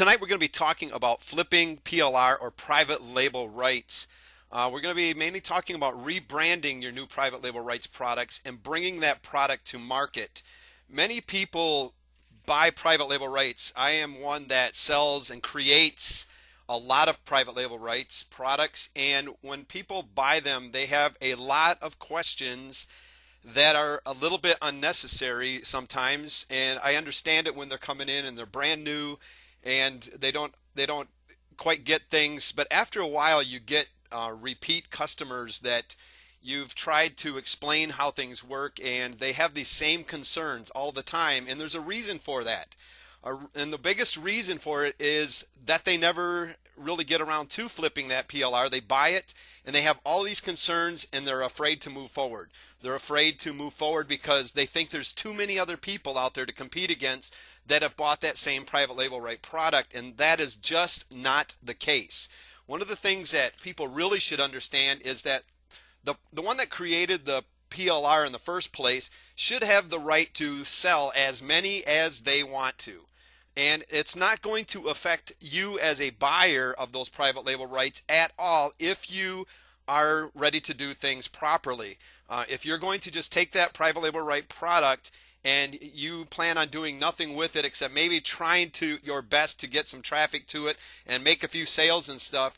Tonight we're going to be talking about flipping PLR or private label rights. We're going to be mainly talking about rebranding your new private label rights products and bringing that product to market. Many people buy private label rights. I am one that sells and creates a lot of private label rights products, and when people buy them, they have a lot of questions that are a little bit unnecessary sometimes, and I understand it when they're coming in and they're brand new and they don't quite get things. But after a while you get repeat customers that you've tried to explain how things work, and they have these same concerns all the time, and there's a reason for that. And the biggest reason for it is that they never really get around to flipping that PLR. They buy it and they have all these concerns and they're afraid to move forward. They're afraid to move forward because they think there's too many other people out there to compete against that have bought that same private label right product, and that is just not the case. One of the things that people really should understand is that the one that created the PLR in the first place should have the right to sell as many as they want to. And it's not going to affect you as a buyer of those private label rights at all if you are ready to do things properly. If you're going to just take that private label right product and you plan on doing nothing with it except maybe trying to your best to get some traffic to it and make a few sales and stuff,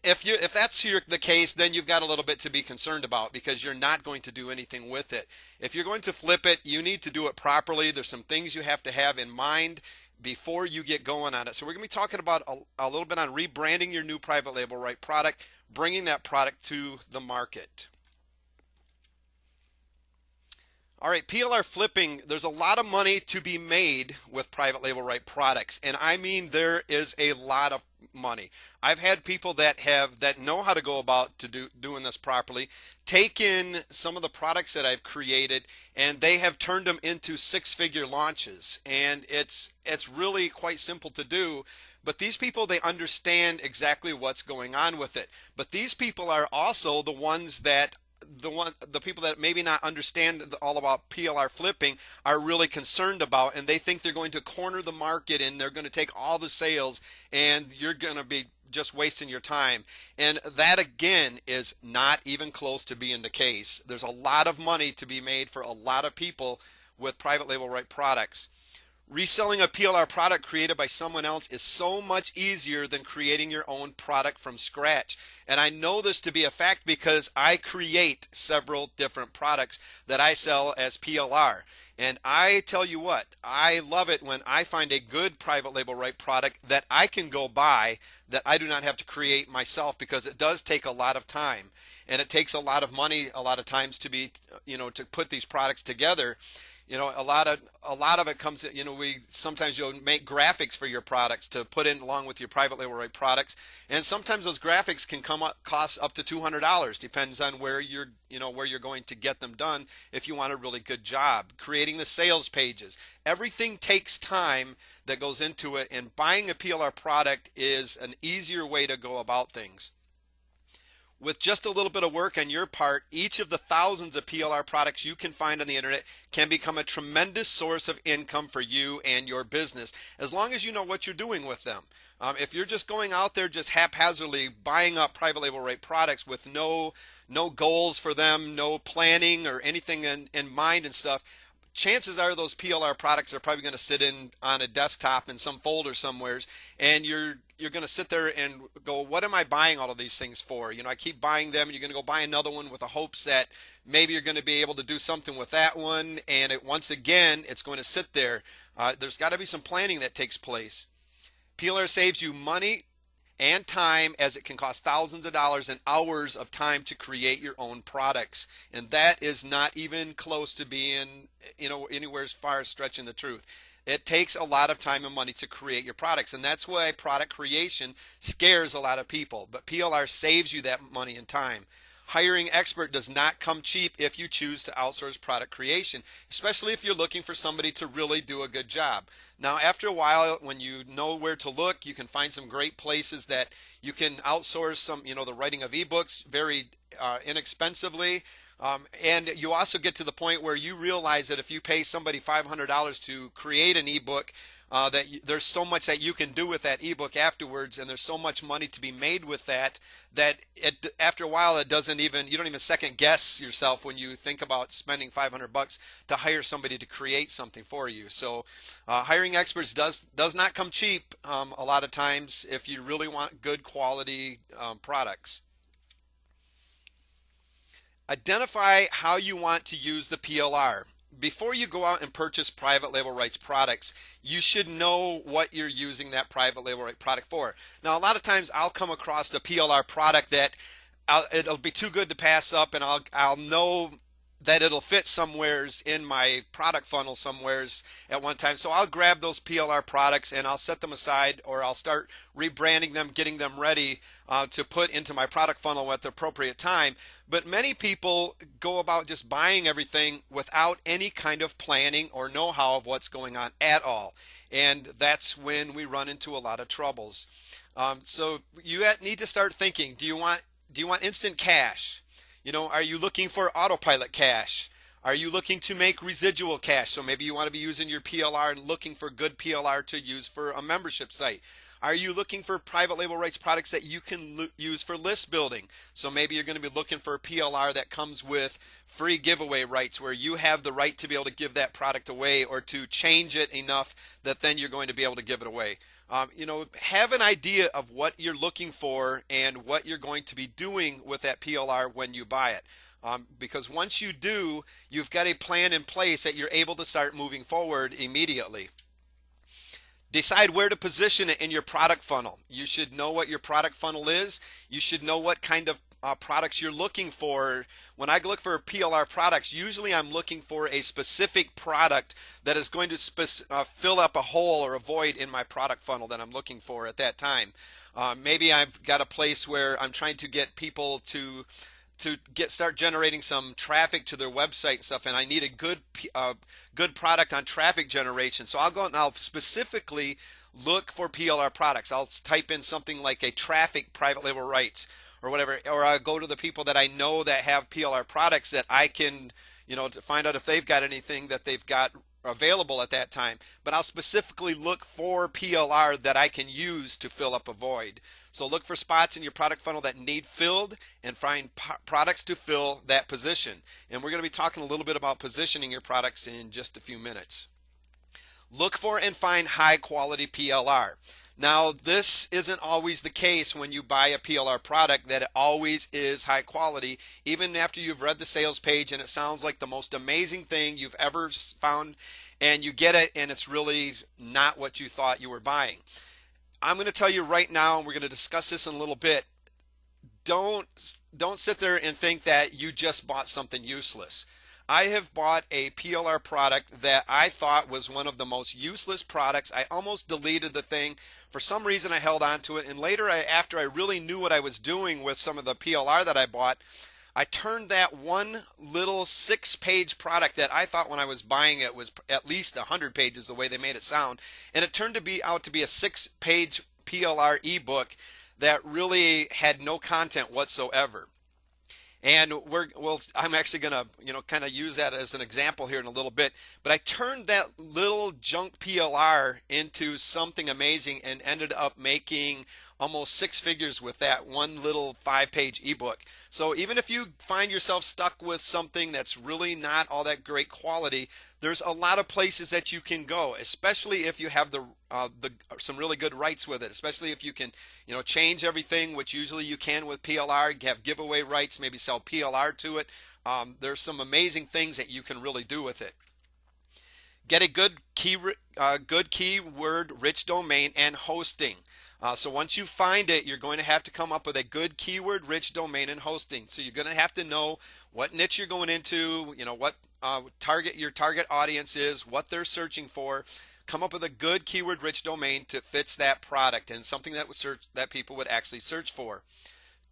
if that's the case, then you've got a little bit to be concerned about, because you're not going to do anything with it. If you're going to flip it, you need to do it properly. There's some things you have to have in mind before you get going on it. So we're going to be talking about a little bit on rebranding your new private label right product, bringing that product to the market. All right, PLR flipping, there's a lot of money to be made with private label right products, and I mean there is a lot of money. I've had people that know how to go about doing this properly, take in some of the products that I've created, and they have turned them into six-figure launches, and it's really quite simple to do. But these people, they understand exactly what's going on with it. But these people are also the ones that the people that maybe not understand all about PLR flipping are really concerned about, and they think they're going to corner the market and they're going to take all the sales and you're going to be just wasting your time. And that again is not even close to being the case. There's a lot of money to be made for a lot of people with private label right products. Reselling a PLR product created by someone else is so much easier than creating your own product from scratch. And I know this to be a fact because I create several different products that I sell as PLR. And I tell you what, I love it when I find a good private label right product that I can go buy, that I do not have to create myself, because it does take a lot of time. And it takes a lot of money a lot of times to to put these products together. A lot of it comes, sometimes you'll make graphics for your products to put in along with your private label right products, and sometimes those graphics can cost up to $200. Depends on where you're going to get them done. If you want a really good job creating the sales pages, everything takes time that goes into it, and buying a PLR product is an easier way to go about things. With just a little bit of work on your part, each of the thousands of PLR products you can find on the internet can become a tremendous source of income for you and your business, as long as you know what you're doing with them. If you're just going out there just haphazardly buying up private label right products with no goals for them, no planning or anything in mind and stuff, chances are those PLR products are probably going to sit on a desktop in some folder somewheres, and you're going to sit there and go, what am I buying all of these things for? I keep buying them, and you're going to go buy another one with the hopes that maybe you're going to be able to do something with that one, and once again it's going to sit there. There's got to be some planning that takes place. PLR saves you money and time, as it can cost thousands of dollars and hours of time to create your own products, and that is not even close to being anywhere as far as stretching the truth. It takes a lot of time and money to create your products, and that's why product creation scares a lot of people. But PLR saves you that money and time. Hiring expert does not come cheap if you choose to outsource product creation, especially if you're looking for somebody to really do a good job. Now, after a while, when you know where to look, you can find some great places that you can outsource the writing of ebooks very inexpensively. And you also get to the point where you realize that if you pay somebody $500 to create an ebook, there's so much that you can do with that ebook afterwards, and there's so much money to be made with that after a while it doesn't even you don't even second guess yourself when you think about spending $500 to hire somebody to create something for you. So hiring experts does not come cheap a lot of times if you really want good quality products. Identify how you want to use the PLR. Before you go out and purchase private label rights products, you should know what you're using that private label right product for. Now, a lot of times I'll come across a PLR product that it'll be too good to pass up, and I'll know that it'll fit somewheres in my product funnel somewheres at one time. So I'll grab those PLR products and I'll set them aside, or I'll start rebranding them, getting them ready to put into my product funnel at the appropriate time. But many people go about just buying everything without any kind of planning or know-how of what's going on at all. And that's when we run into a lot of troubles. So you need to start thinking, do you want instant cash? Are you looking for autopilot cash? Are you looking to make residual cash? So maybe you want to be using your PLR and looking for good PLR to use for a membership site. Are you looking for private label rights products that you can use for list building? So maybe you're going to be looking for a PLR that comes with free giveaway rights where you have the right to be able to give that product away or to change it enough that then you're going to be able to give it away. Have an idea of what you're looking for and what you're going to be doing with that PLR when you buy it. Because once you do, you've got a plan in place that you're able to start moving forward immediately. Decide where to position it in your product funnel. You should know what your product funnel is. You should know what kind of products you're looking for. When I look for PLR products, usually I'm looking for a specific product that is going to fill up a hole or a void in my product funnel that I'm looking for at that time. Maybe I've got a place where I'm trying to get people to start generating some traffic to their website and stuff, and I need a good product on traffic generation. So I'll go and I'll specifically look for PLR products. I'll type in something like a traffic private label rights or whatever, or I'll go to the people that I know that have PLR products that I can, to find out if they've got anything that they've got available at that time. But I'll specifically look for PLR that I can use to fill up a void. So look for spots in your product funnel that need filled and find products to fill that position. And we're going to be talking a little bit about positioning your products in just a few minutes. Look for and find high quality PLR. Now, this isn't always the case when you buy a PLR product, that it always is high quality, even after you've read the sales page and it sounds like the most amazing thing you've ever found, and you get it and it's really not what you thought you were buying. I'm going to tell you right now, and we're going to discuss this in a little bit, don't sit there and think that you just bought something useless. I have bought a PLR product that I thought was one of the most useless products. I almost deleted the thing. For some reason, I held on to it. And later, after I really knew what I was doing with some of the PLR that I bought, I turned that one little 6-page product that I thought when I was buying it was at least 100 pages the way they made it sound. And it turned out to be a 6-page PLR ebook that really had no content whatsoever. And I'm actually going to, kind of use that as an example here in a little bit. But I turned that little junk PLR into something amazing and ended up making almost 6 figures with that one little 5-page ebook. So even if you find yourself stuck with something that's really not all that great quality, there's a lot of places that you can go, especially if you have some really good rights with it, especially if you can, change everything, which usually you can with PLR, have giveaway rights, maybe sell PLR to it. There's some amazing things that you can really do with it. Get a good keyword rich domain and hosting. So once you find it, you're going to have to come up with a good keyword rich domain and hosting. So you're going to have to know what niche you're going into, what your target audience is, what they're searching for. Come up with a good keyword rich domain that fits that product and something that people would actually search for.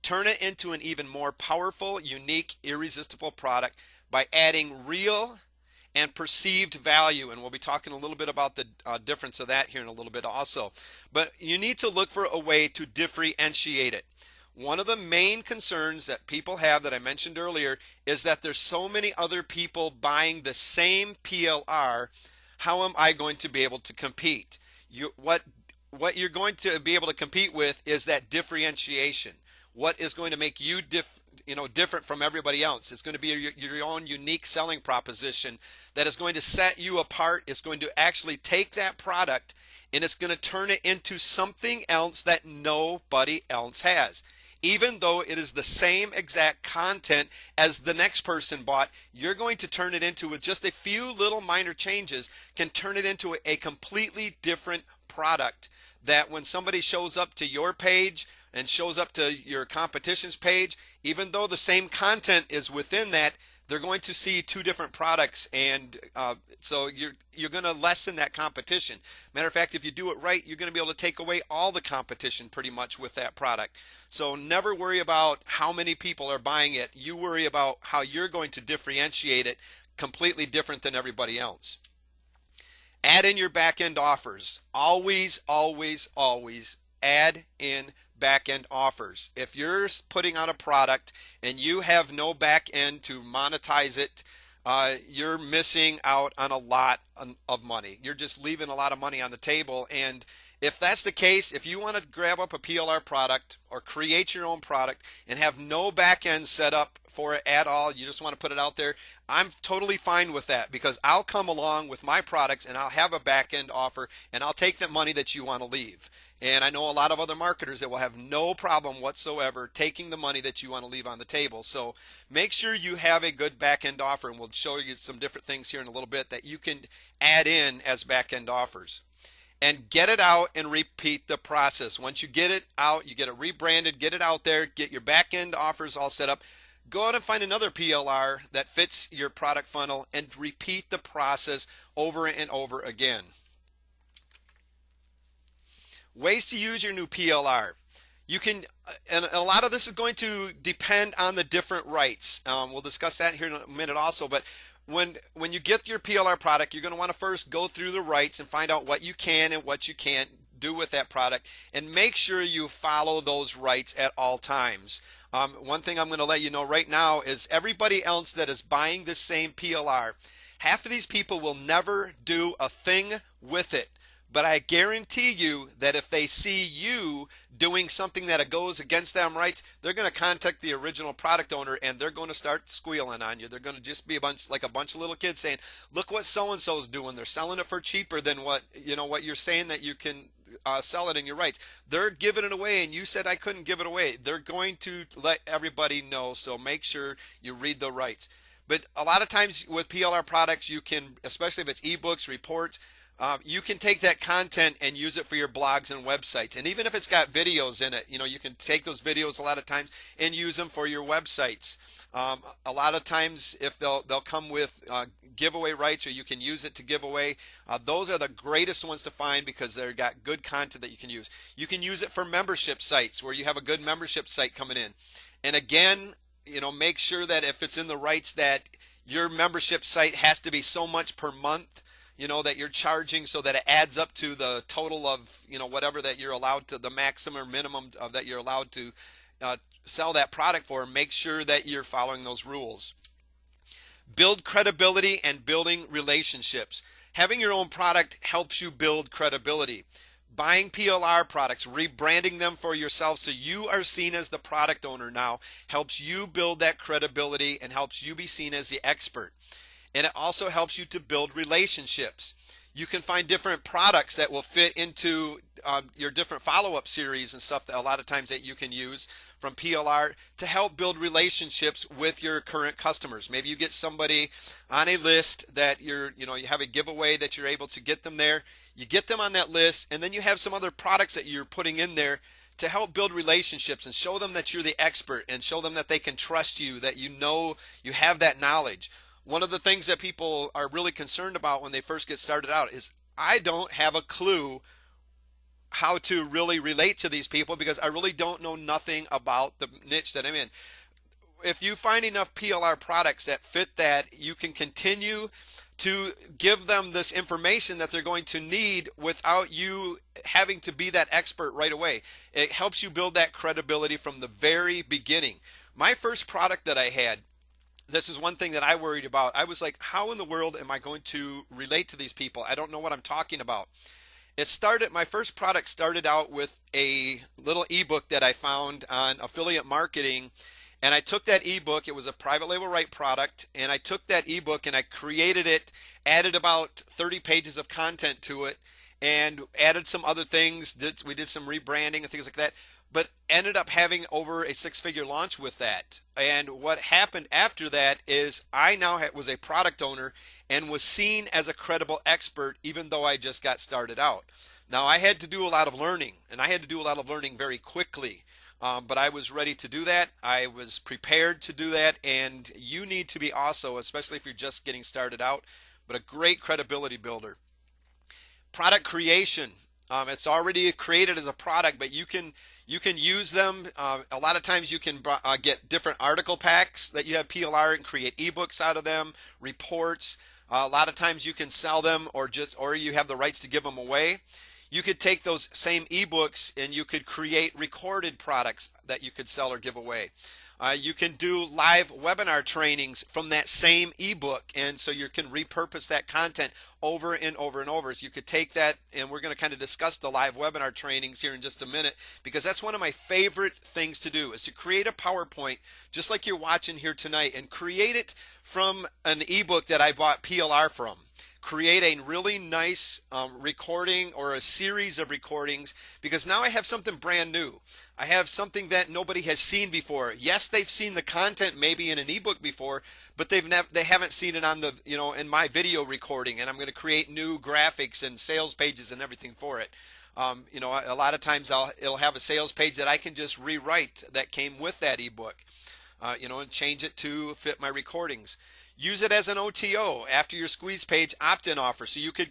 Turn it into an even more powerful, unique, irresistible product by adding real and perceived value, and we'll be talking a little bit about the difference of that here in a little bit also. But you need to look for a way to differentiate it. One of the main concerns that people have that I mentioned earlier is that there's so many other people buying the same PLR. How am I going to be able to compete? What you're going to be able to compete with is that differentiation. What is going to make you different from everybody else? It's going to be your own unique selling proposition that is going to set you apart. It's going to actually take that product and it's going to turn it into something else that nobody else has. Even though it is the same exact content as the next person bought, you're going to turn it into, with just a few little minor changes, can turn it into a completely different product that when somebody shows up to your page and shows up to your competition's page, even though the same content is within that, they're going to see two different products, and so you're going to lessen that competition. Matter of fact, if you do it right, you're going to be able to take away all the competition pretty much with that product. So never worry about how many people are buying it. You worry about how you're going to differentiate it completely different than everybody else. Add in your back-end offers. Always, always, always add in back-end offers. If you're putting out a product and you have no back-end to monetize it, you're missing out on a lot of money. You're just leaving a lot of money on the table. And if that's the case, if you want to grab up a PLR product or create your own product and have no back-end set up for it at all, you just want to put it out there, I'm totally fine with that, because I'll come along with my products and I'll have a back-end offer and I'll take the money that you want to leave. And I know a lot of other marketers that will have no problem whatsoever taking the money that you want to leave on the table. So make sure you have a good back-end offer, and we'll show you some different things here in a little bit that you can add in as back-end offers. And get it out and repeat the process. Once you get it out, you get it rebranded, get it out there, get your back-end offers all set up. Go out and find another PLR that fits your product funnel and repeat the process over and over again. Ways to use your new PLR. You can, and a lot of this is going to depend on the different rights. We'll discuss that here in a minute also, but when you get your PLR product, you're going to want to first go through the rights and find out what you can and what you can't do with that product, and make sure you follow those rights at all times. One thing I'm going to let you know right now is everybody else that is buying this same PLR, half of these people will never do a thing with it. But I guarantee you that if they see you doing something that goes against them rights, they're going to contact the original product owner and they're going to start squealing on you. They're going to just be a bunch of little kids saying, "Look what so-and-so is doing. They're selling it for cheaper than what you're saying that you can sell it in your rights. They're giving it away and you said I couldn't give it away." They're going to let everybody know, so make sure you read the rights. But a lot of times with PLR products, you can, especially if it's ebooks, reports, you can take that content and use it for your blogs and websites. And even if it's got videos in it, you can take those videos a lot of times and use them for your websites. A lot of times if they'll come with giveaway rights, or you can use it to give away. Those are the greatest ones to find because they've got good content that you can use. You can use it for membership sites where you have a good membership site coming in. And again, make sure that if it's in the rights that your membership site has to be so much per month, that you're charging, so that it adds up to the total of, whatever that you're allowed to, the maximum or minimum of that you're allowed to sell that product for. Make sure that you're following those rules. Build credibility and building relationships. Having your own product helps you build credibility. Buying PLR products, rebranding them for yourself so you are seen as the product owner now, helps you build that credibility and helps you be seen as the expert. And it also helps you to build relationships. You can find different products that will fit into your different follow-up series and stuff that a lot of times that you can use from PLR to help build relationships with your current customers. Maybe you get somebody on a list that you have a giveaway that you're able to get them there. You get them on that list, and then you have some other products that you're putting in there to help build relationships and show them that you're the expert and show them that they can trust you, that you have that knowledge. One of the things that people are really concerned about when they first get started out is, I don't have a clue how to really relate to these people because I really don't know nothing about the niche that I'm in. If you find enough PLR products that fit that, you can continue to give them this information that they're going to need without you having to be that expert right away. It helps you build that credibility from the very beginning. My first product that I had, this is one thing that I worried about. I was like, how in the world am I going to relate to these people? I don't know what I'm talking about. My first product started out with a little ebook that I found on affiliate marketing. And I took that ebook, it was a private label right product, and I took that ebook and I created it, added about 30 pages of content to it, and added some other things. We did some rebranding and things like that, but ended up having over a six-figure launch with that. And what happened after that is I now was a product owner and was seen as a credible expert, even though I just got started out. Now I had to do a lot of learning, and I had to do a lot of learning very quickly. But I was ready to do that. I was prepared to do that, and you need to be also, especially if you're just getting started out, but a great credibility builder. Product creation. It's already created as a product, but you can use them. A lot of times you can get different article packs that you have PLR and create ebooks out of them, reports. A lot of times you can sell them or you have the rights to give them away. You could take those same ebooks and you could create recorded products that you could sell or give away. You can do live webinar trainings from that same ebook, and so you can repurpose that content over and over and over. So you could take that, and we're going to kind of discuss the live webinar trainings here in just a minute, because that's one of my favorite things to do, is to create a PowerPoint just like you're watching here tonight, and create it from an ebook that I bought PLR from. Create a really nice recording or a series of recordings, because now I have something brand new. I have something that nobody has seen before. Yes, they've seen the content maybe in an ebook before, but they haven't seen it on the in my video recording. And I'm going to create new graphics and sales pages and everything for it. A lot of times it'll have a sales page that I can just rewrite that came with that ebook, and change it to fit my recordings. Use it as an OTO after your squeeze page opt-in offer. So you could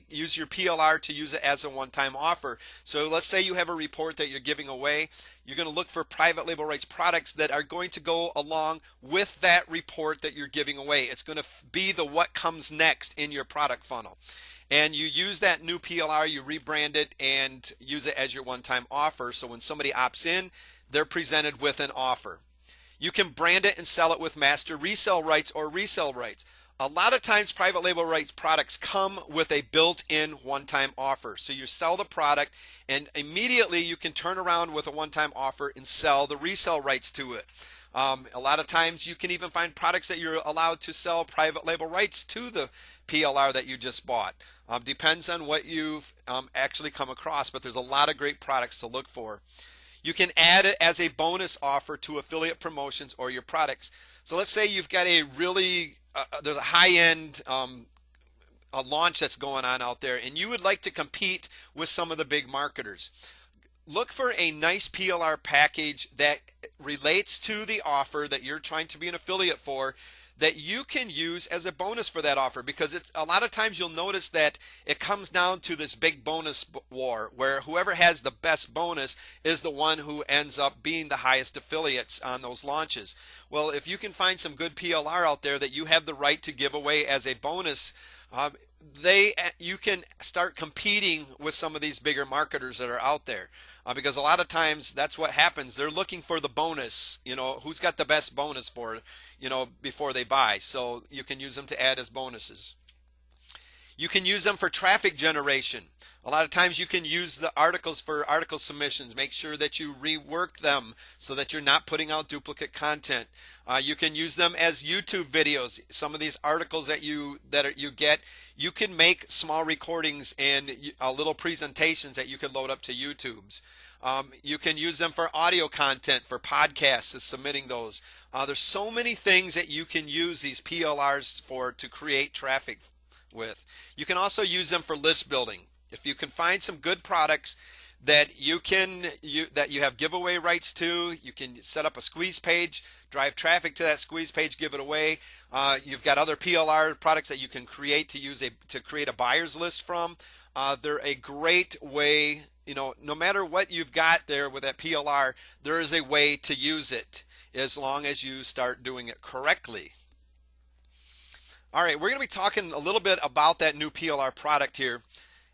use your PLR to use it as a one-time offer. So let's say you have a report that you're giving away. You're going to look for private label rights products that are going to go along with that report that you're giving away. It's going to be the what comes next in your product funnel. And you use that new PLR, you rebrand it and use it as your one-time offer. So when somebody opts in, they're presented with an offer. You can brand it and sell it with master resale rights or resale rights. A lot of times private label rights products come with a built-in one-time offer. So you sell the product and immediately you can turn around with a one-time offer and sell the resale rights to it. A lot of times you can even find products that you're allowed to sell private label rights to the PLR that you just bought. Depends on what you've actually come across, but there's a lot of great products to look for. You can add it as a bonus offer to affiliate promotions or your products. So let's say you've got a really, there's a high-end a launch that's going on out there, and you would like to compete with some of the big marketers. Look for a nice PLR package that relates to the offer that you're trying to be an affiliate for, that you can use as a bonus for that offer, because it's a lot of times you'll notice that it comes down to this big bonus war where whoever has the best bonus is the one who ends up being the highest affiliates on those launches. Well, if you can find some good PLR out there that you have the right to give away as a bonus, you can start competing with some of these bigger marketers that are out there, because a lot of times that's what happens. They're looking for the bonus, who's got the best bonus for it, before they buy. So you can use them to add as bonuses. You can use them for traffic generation. A lot of times you can use the articles for article submissions. Make sure that you rework them so that you're not putting out duplicate content. You can use them as YouTube videos. Some of these articles that you get, you can make small recordings and little presentations that you can load up to YouTube's. You can use them for audio content, for podcasts, submitting those. There's so many things that you can use these PLRs for to create traffic with. You can also use them for list building. If you can find some good products that you have giveaway rights to, you can set up a squeeze page, drive traffic to that squeeze page, give it away. You've got other PLR products that you can create to create a buyer's list from. They're a great way, no matter what you've got there with that PLR, there is a way to use it as long as you start doing it correctly. All right, we're going to be talking a little bit about that new PLR product here.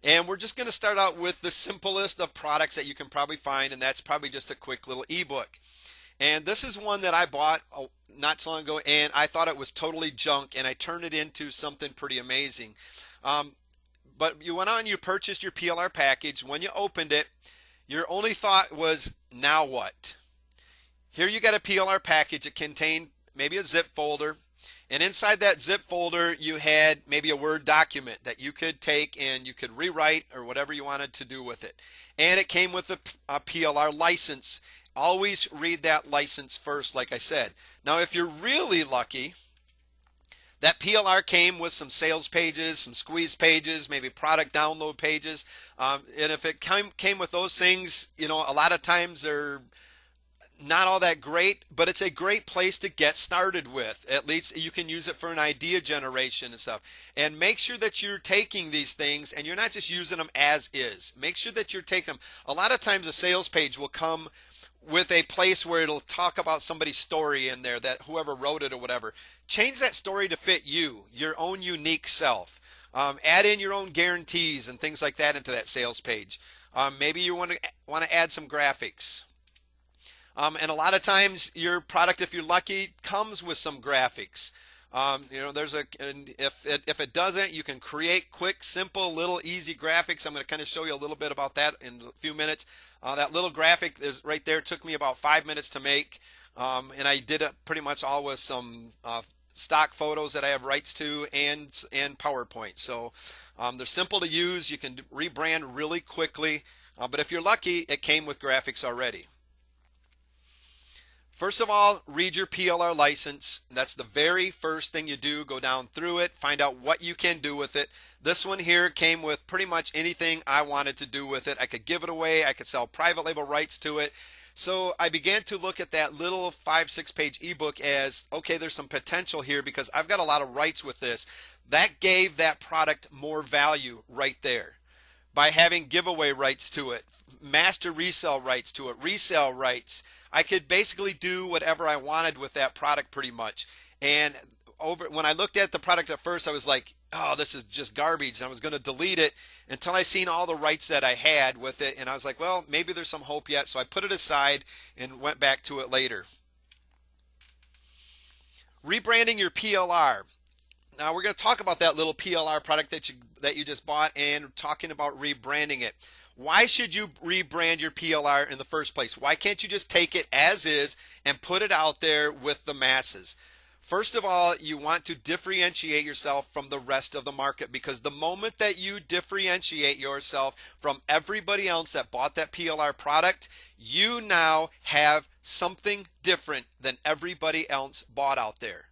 And we're just going to start out with the simplest of products that you can probably find, and that's probably just a quick little ebook. And this is one that I bought not so long ago, and I thought it was totally junk, and I turned it into something pretty amazing. Um, but you went on, you purchased your PLR package. When you opened it, your only thought was, now what? Here you got a PLR package. It contained maybe a zip folder. And inside that zip folder, you had maybe a Word document that you could take and you could rewrite or whatever you wanted to do with it. And it came with a PLR license. Always read that license first, like I said. Now, if you're really lucky, that PLR came with some sales pages, some squeeze pages, maybe product download pages. And if it came with those things, you know, a lot of times they're not all that great, but it's a great place to get started with. At least you can use it for an idea generation and stuff. And make sure that you're taking these things and you're not just using them as is. Make sure that you're taking them. A lot of times a sales page will come with a place where it'll talk about somebody's story in there, that whoever wrote it or whatever. Change that story to fit you, your own unique self. Add in your own guarantees and things like that into that sales page. Maybe you want to add some graphics. And a lot of times your product, if you're lucky, comes with some graphics. You know, if it doesn't, you can create quick, simple, little, easy graphics. I'm going to kind of show you a little bit about that in a few minutes. That little graphic is right there. It took me about 5 minutes to make, and I did it pretty much all with some stock photos that I have rights to and PowerPoint. So they're simple to use. You can rebrand really quickly, but if you're lucky, it came with graphics already. First of all, read your PLR license. That's the very first thing you do. Go down through it, find out what you can do with it. This one here came with pretty much anything I wanted to do with it. I could give it away. I could sell private label rights to it. So I began to look at that little 5-6 page ebook as, okay, there's some potential here because I've got a lot of rights with this. That gave that product more value right there by having giveaway rights to it, master resale rights to it, resale rights. I could basically do whatever I wanted with that product pretty much. And when I looked at the product at first, I was like, oh, this is just garbage. And I was going to delete it until I seen all the rights that I had with it. And I was like, well, maybe there's some hope yet. So I put it aside and went back to it later. Rebranding your PLR. Now we're going to talk about that little PLR product that you just bought and talking about rebranding it. Why should you rebrand your PLR in the first place? Why can't you just take it as is and put it out there with the masses? First of all, you want to differentiate yourself from the rest of the market, because the moment that you differentiate yourself from everybody else that bought that PLR product, you now have something different than everybody else bought out there.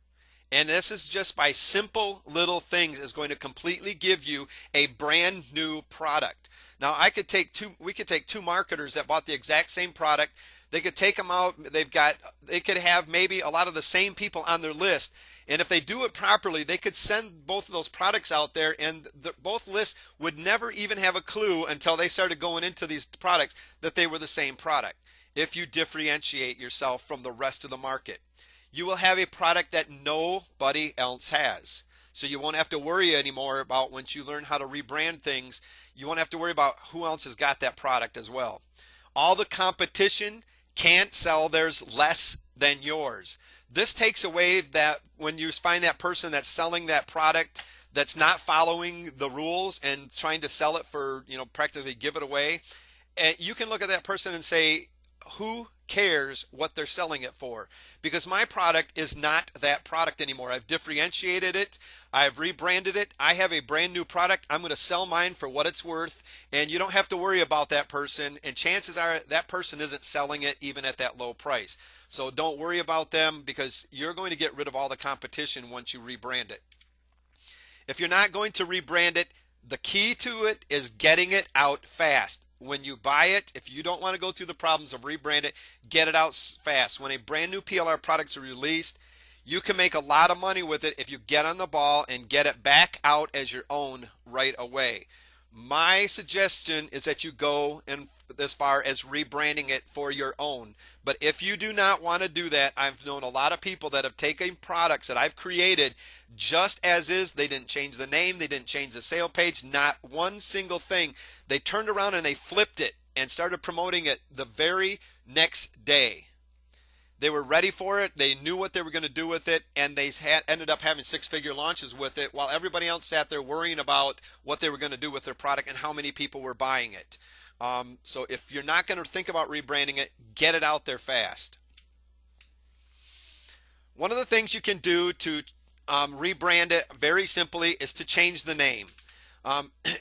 And this is just by simple little things is going to completely give you a brand new product. Now we could take two marketers that bought the exact same product. They could take them out. They could have maybe a lot of the same people on their list. And if they do it properly, they could send both of those products out there, and both lists would never even have a clue until they started going into these products that they were the same product. If you differentiate yourself from the rest of the market, you will have a product that nobody else has. So you won't have to worry anymore about, once you learn how to rebrand things, you won't have to worry about who else has got that product as well. All the competition can't sell theirs less than yours. This takes away that when you find that person that's selling that product that's not following the rules and trying to sell it for, practically give it away, and you can look at that person and say, who cares what they're selling it for? Because my product is not that product anymore. I've differentiated it. I've rebranded it. I have a brand new product. I'm going to sell mine for what it's worth, and you don't have to worry about that person, and chances are that person isn't selling it even at that low price. So don't worry about them, because you're going to get rid of all the competition once you rebrand it. If you're not going to rebrand it, the key to it is getting it out fast. When you buy it, if you don't want to go through the problems of rebrand it, get it out fast. When a brand new PLR product is released, you can make a lot of money with it if you get on the ball and get it back out as your own right away. My suggestion is that you go and as far as rebranding it for your own. But if you do not want to do that, I've known a lot of people that have taken products that I've created just as is. They didn't change the name, they didn't change the sale page, not one single thing. They turned around and they flipped it and started promoting it the very next day. They were ready for it. They knew what they were going to do with it, and they ended up having six-figure launches with it, while everybody else sat there worrying about what they were going to do with their product and how many people were buying it. So if you're not going to think about rebranding it, get it out there fast. One of the things you can do to rebrand it very simply is to change the name.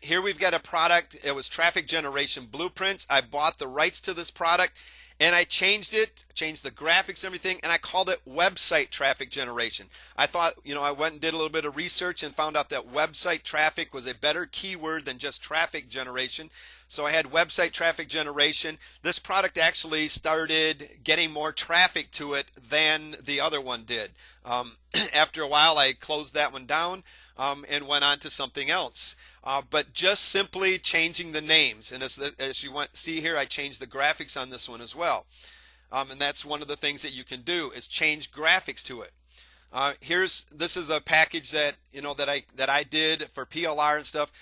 Here we've got a product. It was Traffic Generation Blueprints. I bought the rights to this product and I changed it, changed the graphics and everything, and I called it Website Traffic Generation. I thought, I went and did a little bit of research and found out that website traffic was a better keyword than just traffic generation. So I had Website Traffic Generation. This product actually started getting more traffic to it than the other one did. After a while, I closed that one down and went on to something else. But just simply changing the names, and as you see here, I changed the graphics on this one as well. And that's one of the things that you can do is change graphics to it. This is a package that that I did for PLR and stuff.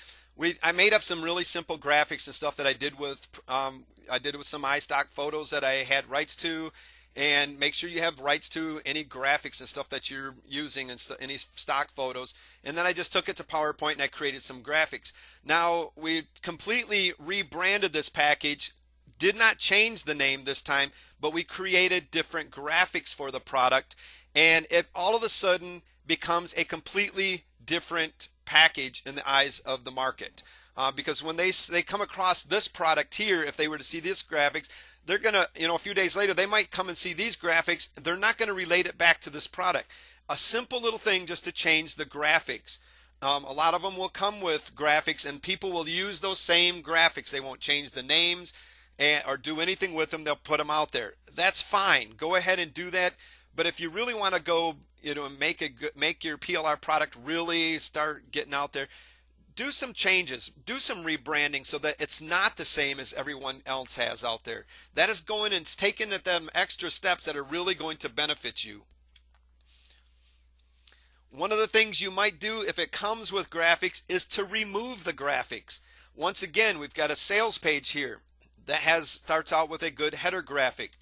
I made up some really simple graphics and stuff that I did with some iStock photos that I had rights to. And make sure you have rights to any graphics and stuff that you're using and any stock photos. And then I just took it to PowerPoint and I created some graphics. Now we completely rebranded this package, did not change the name this time, but we created different graphics for the product, and it all of a sudden becomes a completely different package in the eyes of the market. Because when they come across this product here, if they were to see this graphics, they're going to, a few days later, they might come and see these graphics. They're not going to relate it back to this product. A simple little thing just to change the graphics. A lot of them will come with graphics, and people will use those same graphics. They won't change the names or do anything with them. They'll put them out there. That's fine. Go ahead and do that. But if you really want to go, make your PLR product really start getting out there, do some changes, do some rebranding so that it's not the same as everyone else has out there. That is going and taking them extra steps that are really going to benefit you. One of the things you might do if it comes with graphics is to remove the graphics. Once again, we've got a sales page here that starts out with a good header graphic.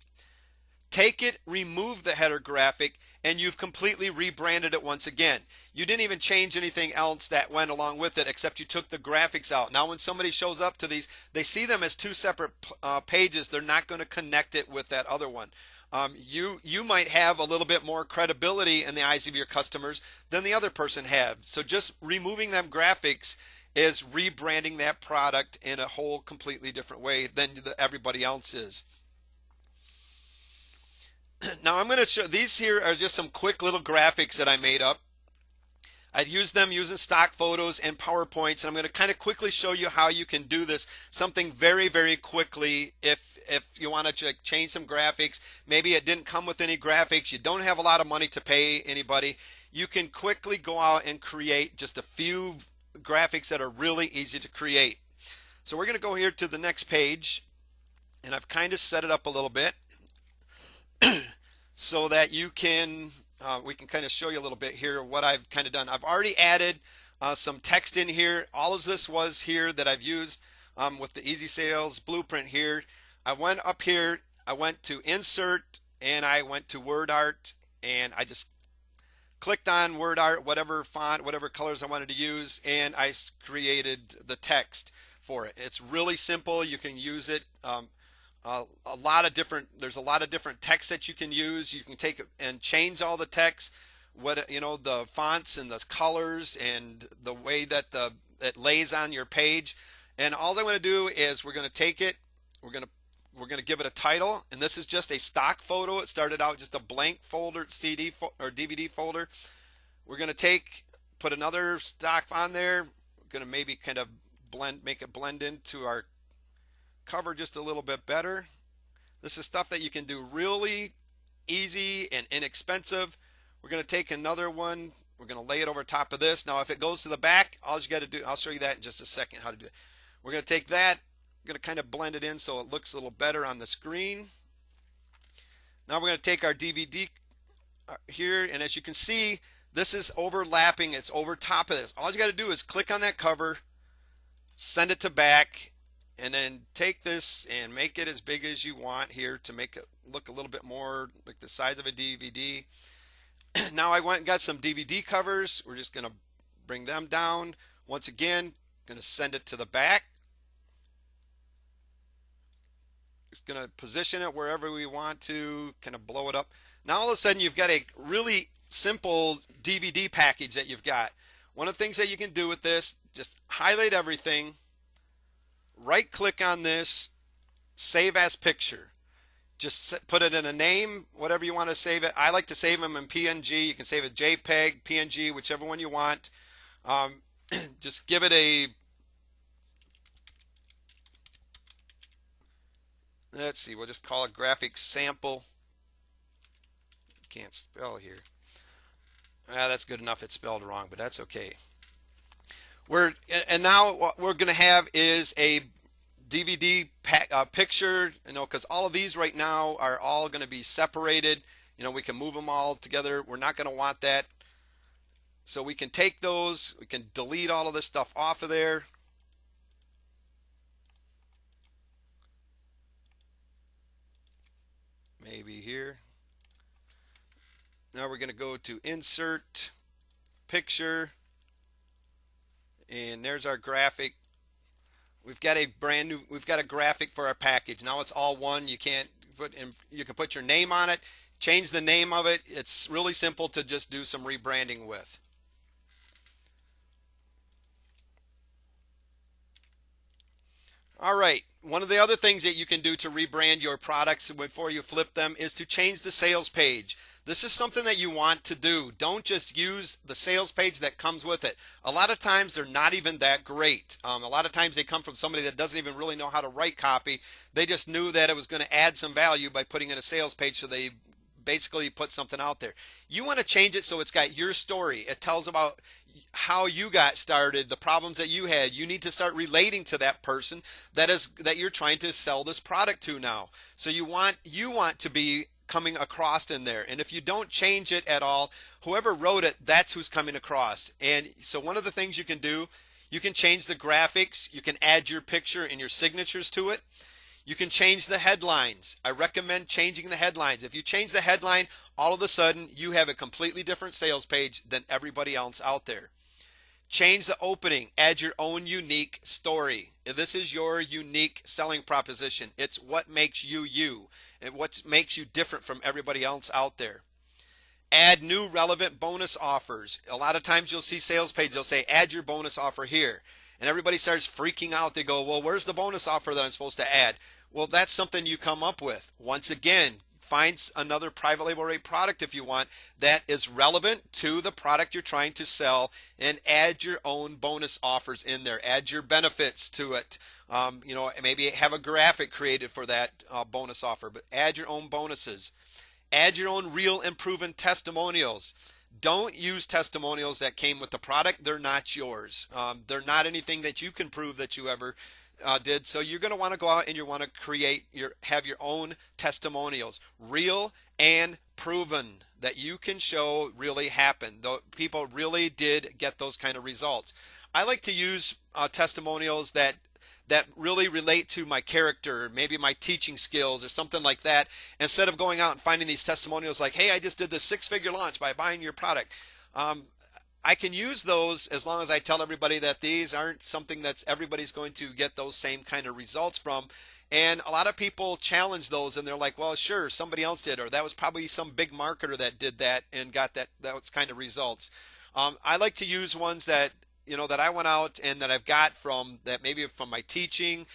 Take it, remove the header graphic, and you've completely rebranded it once again. You didn't even change anything else that went along with it except you took the graphics out. Now when somebody shows up to these, they see them as two separate pages. They're not going to connect it with that other one. You might have a little bit more credibility in the eyes of your customers than the other person has. So just removing them graphics is rebranding that product in a whole completely different way than everybody else is. Now I'm going to show, these here are just some quick little graphics that I made up. I'd use them using stock photos and PowerPoints, and I'm going to kind of quickly show you how you can do this, something very, very quickly if you want to change some graphics. Maybe it didn't come with any graphics, you don't have a lot of money to pay anybody. You can quickly go out and create just a few graphics that are really easy to create. So we're going to go here to the next page, and I've kind of set it up a little bit so that you can we can kind of show you a little bit here what I've kind of done. I've already added some text in here. All of this was here that I've used with the Easy Sales Blueprint here. I went up here, I went to Insert, and I went to Word Art, and I just clicked on Word Art, whatever font, whatever colors I wanted to use, and I created the text for it. It's really simple. You can use it. There's a lot of different text that you can use. You can take and change all the text, the fonts and the colors and the way that it lays on your page. And all I'm going to do is we're going to take it, we're going to give it a title, and this is just a stock photo. It started out just a blank folder, CD or DVD folder. We're going to put another stock on there. We're going to maybe kind of make it blend into our cover just a little bit better. This is stuff that you can do really easy and inexpensive. We're going to take another one. We're going to lay it over top of this. Now if it goes to the back, all you got to do, I'll show you that in just a second how to do it. We're going to take that, we're going to kind of blend it in so it looks a little better on the screen. Now we're going to take our DVD here, and as you can see, this is overlapping, it's over top of this. All you got to do is click on that cover, send it to back, and then take this and make it as big as you want here to make it look a little bit more like the size of a DVD. Now I went and got some DVD covers. We're just going to bring them down. Once again, going to send it to the back. Just going to position it wherever we want to, kind of blow it up. Now all of a sudden you've got a really simple DVD package that you've got. One of the things that you can do with this, just highlight everything, right click on this, save as picture. Just put it in a name, whatever you want to save it. I like to save them in PNG. You can save it JPEG, PNG, whichever one you want. Just give it a, let's see, we'll just call it graphic sample. Can't spell here. That's good enough. It's spelled wrong, but that's okay. And now what we're going to have is a DVD picture, because all of these right now are all going to be separated. We can move them all together. We're not going to want that. So we can take those, we can delete all of this stuff off of there. Maybe here. Now we're going to go to insert picture, and there's our graphic. We've got a graphic for our package. Now it's all one. You can put your name on it, change the name of it. It's really simple to just do some rebranding with. All right, one of the other things that you can do to rebrand your products before you flip them is to change the sales page. This is something that you want to do. Don't just use the sales page that comes with it. A lot of times they're not even that great. A lot of times they come from somebody that doesn't even really know how to write copy. They just knew that it was going to add some value by putting in a sales page, so they basically put something out there. You want to change it so it's got your story. It tells about how you got started, the problems that you had. You need to start relating to that person that you're trying to sell this product to now. So you want to be coming across in there. And if you don't change it at all, whoever wrote it, that's who's coming across. And so one of the things you can do, you can change the graphics, you can add your picture and your signatures to it. You can change the headlines. I recommend changing the headlines. If you change the headline, all of a sudden you have a completely different sales page than everybody else out there. Change the opening. Add your own unique story. This is your unique selling proposition. It's what makes you you, and what makes you different from everybody else out there. Add new relevant bonus offers. A lot of times you'll see sales pages, they'll say add your bonus offer here. And everybody starts freaking out. They go, well, where's the bonus offer that I'm supposed to add? Well, that's something you come up with. Once again, find another private label rate product if you want that is relevant to the product you're trying to sell, and add your own bonus offers in there. Add your benefits to it. Maybe have a graphic created for that bonus offer, but add your own bonuses. Add your own real and proven testimonials. Don't use testimonials that came with the product. They're not yours. They're not anything that you can prove that you ever did. So you're going to want to go out and you want to have your own testimonials, real and proven, that you can show really happened. Though people really did get those kind of results. I like to use testimonials that really relate to my character, maybe my teaching skills or something like that, instead of going out and finding these testimonials like, hey, I just did this 6-figure launch by buying your product. I can use those as long as I tell everybody that these aren't something that's everybody's going to get those same kind of results from. And a lot of people challenge those, and they're like, well, sure, somebody else did, or that was probably some big marketer that did that and got those kind of results. I like to use ones that that I went out and that I've got from that, maybe from my teaching,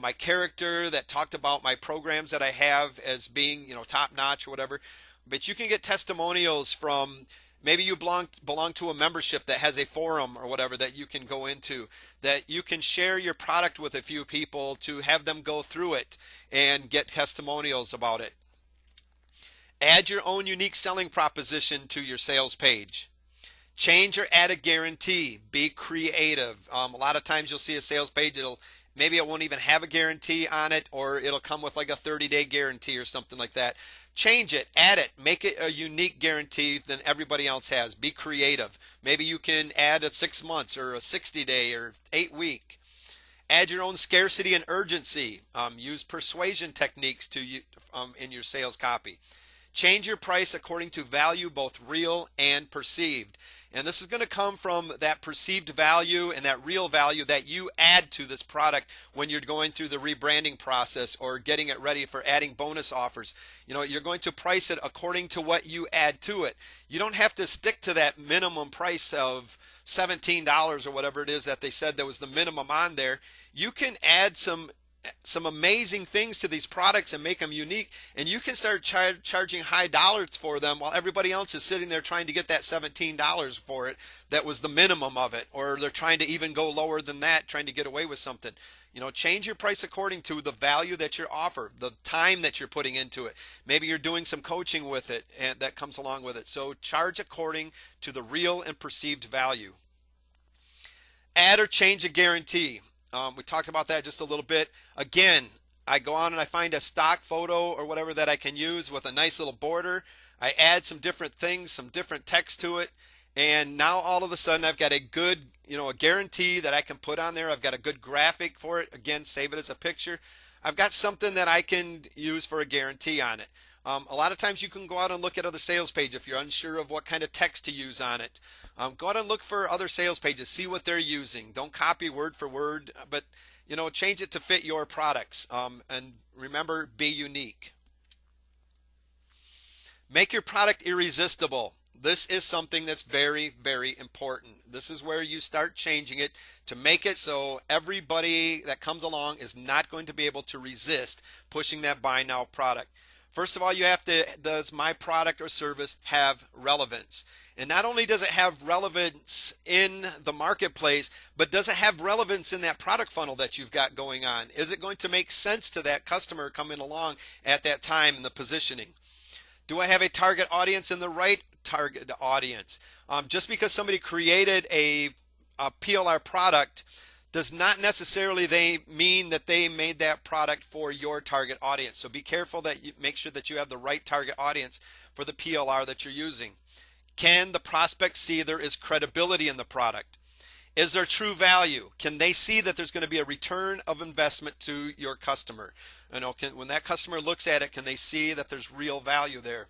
my character, that talked about my programs that I have as being top notch or whatever. But you can get testimonials from, maybe you belong to a membership that has a forum or whatever that you can go into, that you can share your product with a few people to have them go through it and get testimonials about it. Add your own unique selling proposition to your sales page. Change or add a guarantee. Be creative. A lot of times you'll see a sales page, maybe it won't even have a guarantee on it, or it'll come with like a 30-day guarantee or something like that. Change it, add it, make it a unique guarantee than everybody else has. Be creative. Maybe you can add a 6 months or a 60-day or 8 week. Add your own scarcity and urgency. Use persuasion techniques in your sales copy. Change your price according to value, both real and perceived. And this is going to come from that perceived value and that real value that you add to this product when you're going through the rebranding process or getting it ready for adding bonus offers. You're going to price it according to what you add to it. You don't have to stick to that minimum price of $17 or whatever it is that they said that was the minimum on there. You can add some amazing things to these products and make them unique, and you can start charging high dollars for them while everybody else is sitting there trying to get that $17 for it that was the minimum of it, or they're trying to even go lower than that, trying to get away with something. Change your price according to the value that you offer, the time that you're putting into it. Maybe you're doing some coaching with it and that comes along with it. So charge according to the real and perceived value. Add or change a guarantee. We talked about that just a little bit. Again, I go on and I find a stock photo or whatever that I can use with a nice little border. I add some different things, some different text to it, and now all of a sudden I've got a good, a guarantee that I can put on there. I've got a good graphic for it. Again, save it as a picture. I've got something that I can use for a guarantee on it. A lot of times you can go out and look at other sales pages if you're unsure of what kind of text to use on it. Go out and look for other sales pages, see what they're using. Don't copy word for word, but change it to fit your products. And remember, be unique. Make your product irresistible. This is something that's very, very important. This is where you start changing it to make it so everybody that comes along is not going to be able to resist pushing that buy now product. First of all, you have to, does my product or service have relevance? And not only does it have relevance in the marketplace, but does it have relevance in that product funnel that you've got going on? Is it going to make sense to that customer coming along at that time in the positioning? Do I have a target audience and the right target audience? Just because somebody created a PLR product does not necessarily mean that they made that product for your target audience. So be careful that you make sure that you have the right target audience for the PLR that you're using. Can the prospect see there is credibility in the product? Is there true value? Can they see that there's going to be a return of investment to your customer? When that customer looks at it, can they see that there's real value there?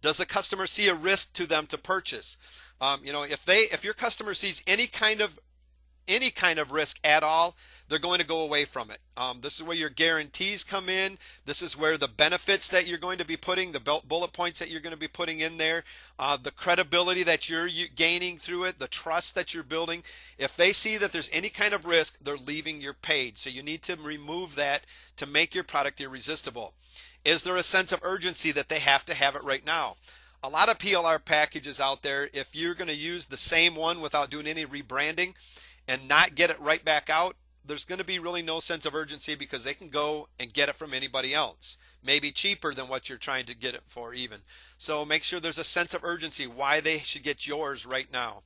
Does the customer see a risk to them to purchase? If your customer sees any kind of risk at all, they're going to go away from it. This is where your guarantees come in. This is where the benefits that you're going to be putting, the bullet points that you're going to be putting in there, the credibility that you're gaining through it, the trust that you're building. If they see that there's any kind of risk, they're leaving your page. So you need to remove that to make your product irresistible. Is there a sense of urgency that they have to have it right now? A lot of PLR packages out there, if you're going to use the same one without doing any rebranding and not get it right back out, there's going to be really no sense of urgency because they can go and get it from anybody else, maybe cheaper than what you're trying to get it for even. So make sure there's a sense of urgency why they should get yours right now.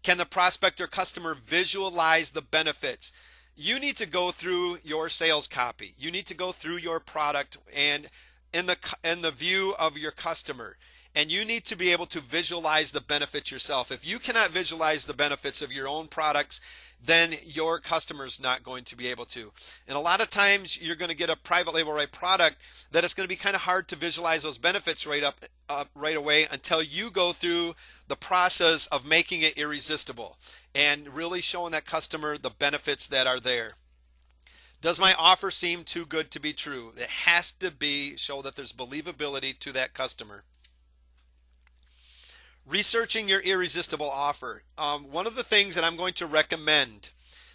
Can the prospect or customer visualize the benefits? You need to go through your sales copy. You need to go through your product and in the view of your customer. And you need to be able to visualize the benefits yourself. If you cannot visualize the benefits of your own products, then your customer's not going to be able to. And a lot of times you're going to get a private label right product that it's going to be kind of hard to visualize those benefits right away until you go through the process of making it irresistible and really showing that customer the benefits that are there. Does my offer seem too good to be true? It has to show that there's believability to that customer. Researching your irresistible offer. One of the things that I'm going to recommend,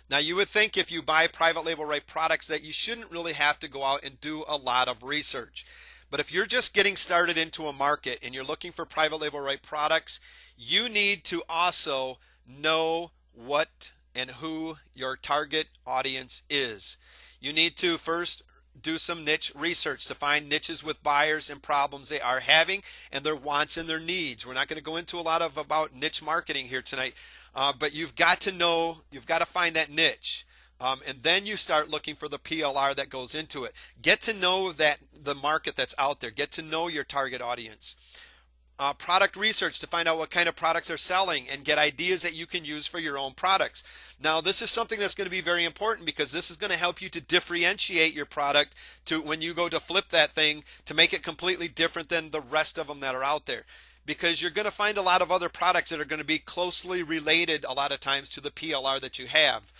now you would think if you buy private label right products that you shouldn't really have to go out and do a lot of research. But if you're just getting started into a market and you're looking for private label right products, you need to also know what and who your target audience is. You need to first do some niche research to find niches with buyers and problems they are having and their wants and their needs. We're not going to go into a lot about niche marketing here tonight, but you've got to know, you've got to find that niche. And then you start looking for the PLR that goes into it. Get to know that the market that's out there. Get to know your target audience. Product research to find out what kind of products are selling and get ideas that you can use for your own products. Now, this is something that's going to be very important because this is going to help you to differentiate your product to when you go to flip that thing to make it completely different than the rest of them that are out there. Because you're going to find a lot of other products that are going to be closely related a lot of times to the PLR that you have.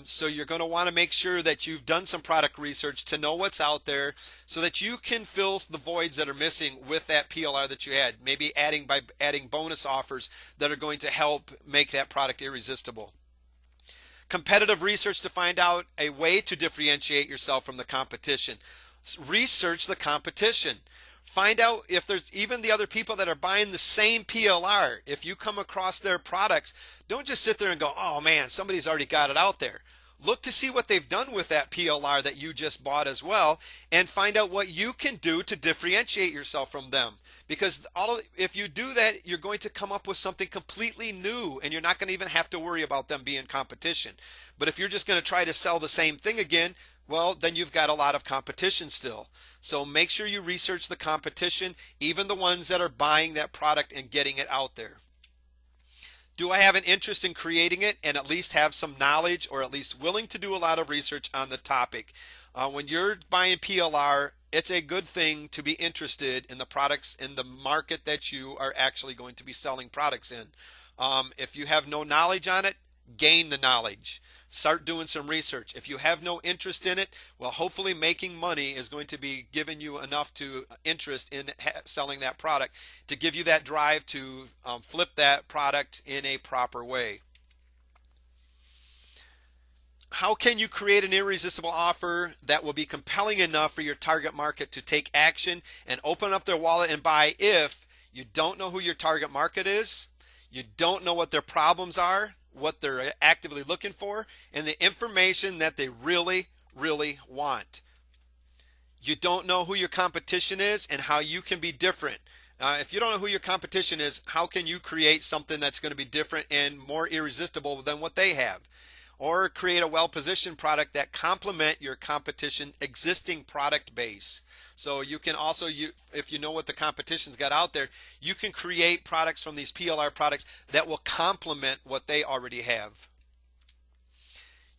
So you're going to want to make sure that you've done some product research to know what's out there so that you can fill the voids that are missing with that PLR that you had. Maybe by adding bonus offers that are going to help make that product irresistible. Competitive research to find out a way to differentiate yourself from the competition. Research the competition. Find out if there's even the other people that are buying the same PLR. If you come across their products, don't just sit there and go, oh man, somebody's already got it out there. Look to see what they've done with that PLR that you just bought as well, and find out what you can do to differentiate yourself from them. Because if you do that, you're going to come up with something completely new, and you're not going to even have to worry about them being competition. But if you're just going to try to sell the same thing again, well, then you've got a lot of competition still. So make sure you research the competition, even the ones that are buying that product and getting it out there. Do I have an interest in creating it and at least have some knowledge or at least willing to do a lot of research on the topic? When you're buying PLR, it's a good thing to be interested in the products in the market that you are actually going to be selling products in. If you have no knowledge on it, gain the knowledge. Start doing some research. If you have no interest in it, well, hopefully making money is going to be giving you enough to interest in selling that product to give you that drive to flip that product in a proper way. How can you create an irresistible offer that will be compelling enough for your target market to take action and open up their wallet and buy if you don't know who your target market is, you don't know what their problems are, what they're actively looking for, and the information that they really want. You don't know who your competition is and how you can be different. If you don't know who your competition is, how can you create something that's going to be different and more irresistible than what they have? Or create a well-positioned product that complement your competition existing product base. So you can also, if you know what the competition's got out there, you can create products from these PLR products that will complement what they already have.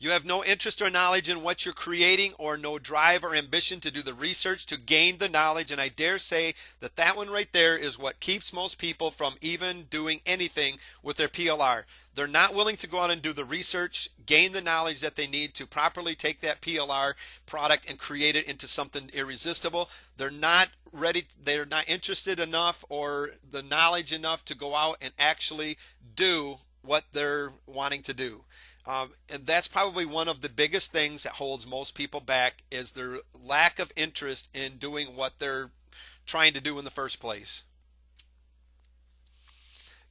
You have no interest or knowledge in what you're creating or no drive or ambition to do the research to gain the knowledge, and I dare say that that one right there is what keeps most people from even doing anything with their PLR. They're not willing to go out and do the research, gain the knowledge that they need to properly take that PLR product and create it into something irresistible. They're not ready, they're not interested enough or the knowledge enough to go out and actually do what they're wanting to do. And that's probably one of the biggest things that holds most people back is their lack of interest in doing what they're trying to do in the first place.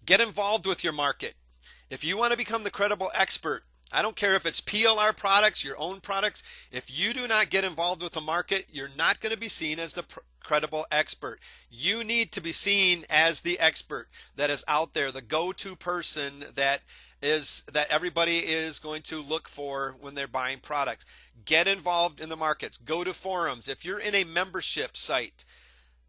Get involved with your market. If you want to become the credible expert, I don't care if it's PLR products, your own products, if you do not get involved with the market, you're not going to be seen as the credible expert. You need to be seen as the expert that is out there, the go-to person that everybody is going to look for when they're buying products. Get involved in the markets. Go to forums. If you're in a membership site,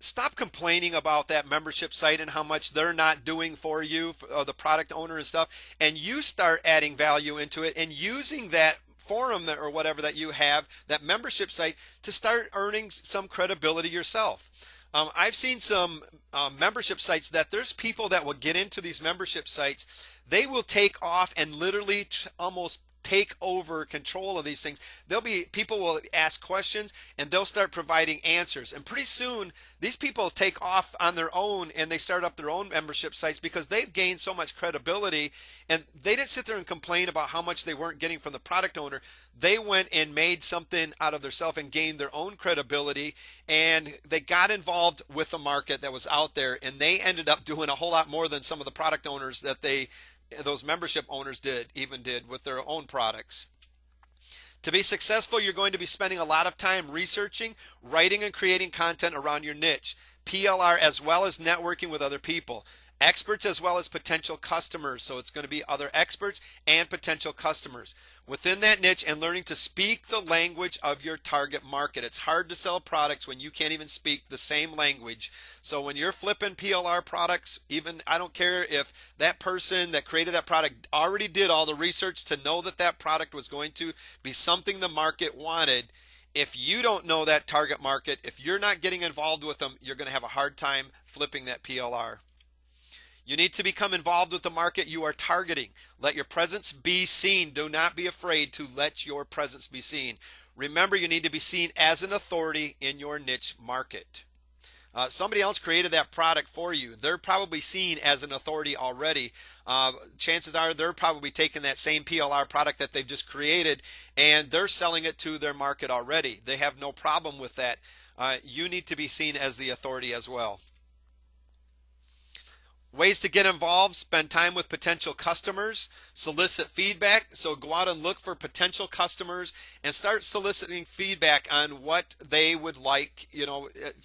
stop complaining about that membership site and how much they're not doing for you, for the product owner and stuff, and you start adding value into it and using that forum or whatever that you have, that membership site, to start earning some credibility yourself. I've seen some membership sites that there's people that will get into these membership sites. They will take off and literally almost take over control of these things. People will ask questions and they'll start providing answers. And pretty soon these people take off on their own and they start up their own membership sites because they've gained so much credibility, and they didn't sit there and complain about how much they weren't getting from the product owner. They went and made something out of themselves and gained their own credibility, and they got involved with the market that was out there, and they ended up doing a whole lot more than some of the product owners that those membership owners did with their own products. To be successful, you're going to be spending a lot of time researching, writing, and creating content around your niche, PLR, as well as networking with other people. Experts as well as potential customers. So it's going to be other experts and potential customers within that niche, and learning to speak the language of your target market. It's hard to sell products when you can't even speak the same language. So when you're flipping PLR products, even I don't care if that person that created that product already did all the research to know that that product was going to be something the market wanted. If you don't know that target market, if you're not getting involved with them, you're going to have a hard time flipping that PLR. You need to become involved with the market you are targeting. Let your presence be seen. Do not be afraid to let your presence be seen. Remember, you need to be seen as an authority in your niche market. Somebody else created that product for you. They're probably seen as an authority already. Chances are they're probably taking that same PLR product that they've just created and they're selling it to their market already. They have no problem with that. You need to be seen as the authority as well. Ways to get involved: spend time with potential customers, solicit feedback. So go out and look for potential customers and start soliciting feedback on what they would like.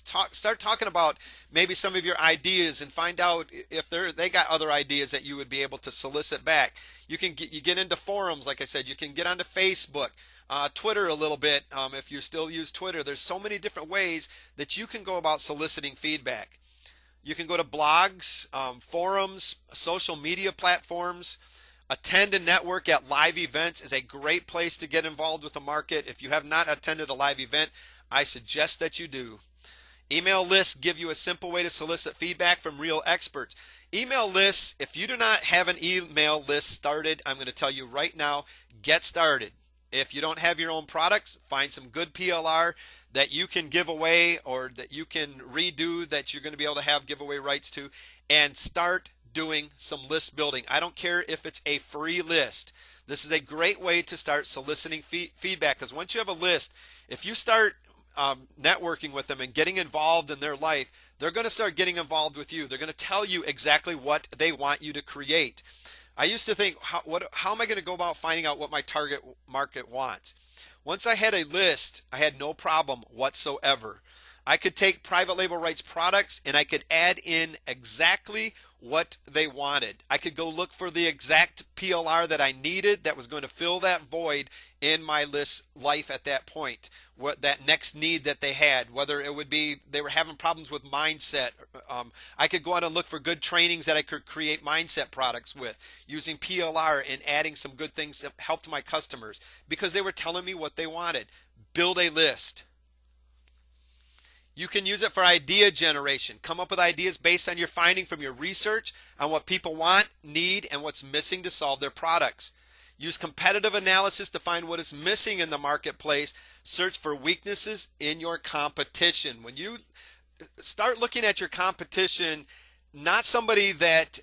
Start talking about maybe some of your ideas and find out if they got other ideas that you would be able to solicit back. You get into forums, like I said. You can get onto Facebook, Twitter a little bit, if you still use Twitter. There's so many different ways that you can go about soliciting feedback. You can go to blogs, forums, social media platforms. Attend and network at live events is a great place to get involved with the market. If you have not attended a live event, I suggest that you do. Email lists give you a simple way to solicit feedback from real experts. Email lists, if you do not have an email list started, I'm going to tell you right now, get started. If you don't have your own products, find some good PLR that you can give away or that you can redo, that you're going to be able to have giveaway rights to, and start doing some list building. I don't care if it's a free list. This is a great way to start soliciting feedback, because once you have a list, if you start networking with them and getting involved in their life, they're going to start getting involved with you. They're going to tell you exactly what they want you to create. I used to think, how am I going to go about finding out what my target market wants? Once I had a list, I had no problem whatsoever. I could take private label rights products and I could add in exactly what they wanted. I could go look for the exact PLR that I needed that was going to fill that void in my list life at that point. What that next need that they had, whether it would be they were having problems with mindset. I could go out and look for good trainings that I could create mindset products with using PLR and adding some good things that helped my customers because they were telling me what they wanted. Build a list. You can use it for idea generation. Come up with ideas based on your finding from your research on what people want, need, and what's missing to solve their products. Use competitive analysis to find what is missing in the marketplace. Search for weaknesses in your competition. When you start looking at your competition, not somebody that,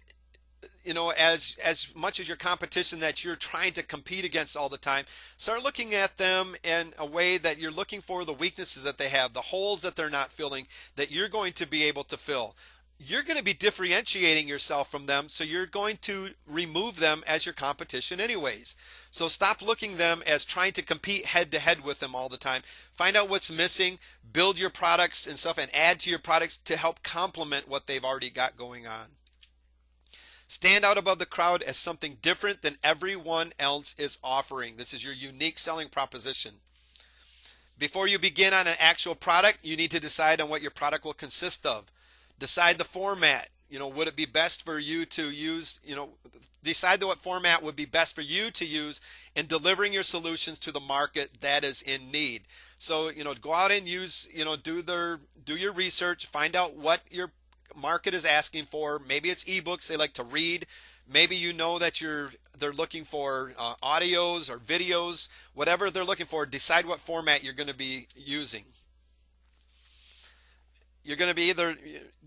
as much as your competition that you're trying to compete against all the time, start looking at them in a way that you're looking for the weaknesses that they have, the holes that they're not filling, that you're going to be able to fill. You're going to be differentiating yourself from them, so you're going to remove them as your competition anyways. So stop looking them as trying to compete head to head with them all the time. Find out what's missing, build your products and stuff, and add to your products to help complement what they've already got going on. Stand out above the crowd as something different than everyone else is offering. This is your unique selling proposition. Before you begin on an actual product, you need to decide on what your product will consist of. Decide the format. Would it be best for you to use, decide what format would be best for you to use in delivering your solutions to the market that is in need. So, go out and use, do your research, find out what your market is asking for. Maybe it's ebooks they like to read. Maybe that they're looking for audios or videos, whatever they're looking for. Decide what format you're going to be using. You're going to be either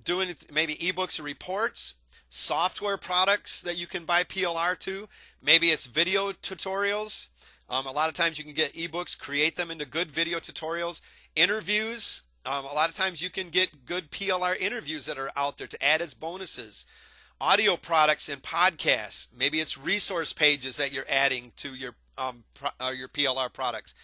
doing maybe ebooks or reports, software products that you can buy PLR to. Maybe it's video tutorials. A lot of times you can get ebooks, create them into good video tutorials. Interviews. A lot of times you can get good PLR interviews that are out there to add as bonuses. Audio products and podcasts. Maybe it's resource pages that you're adding to your PLR products.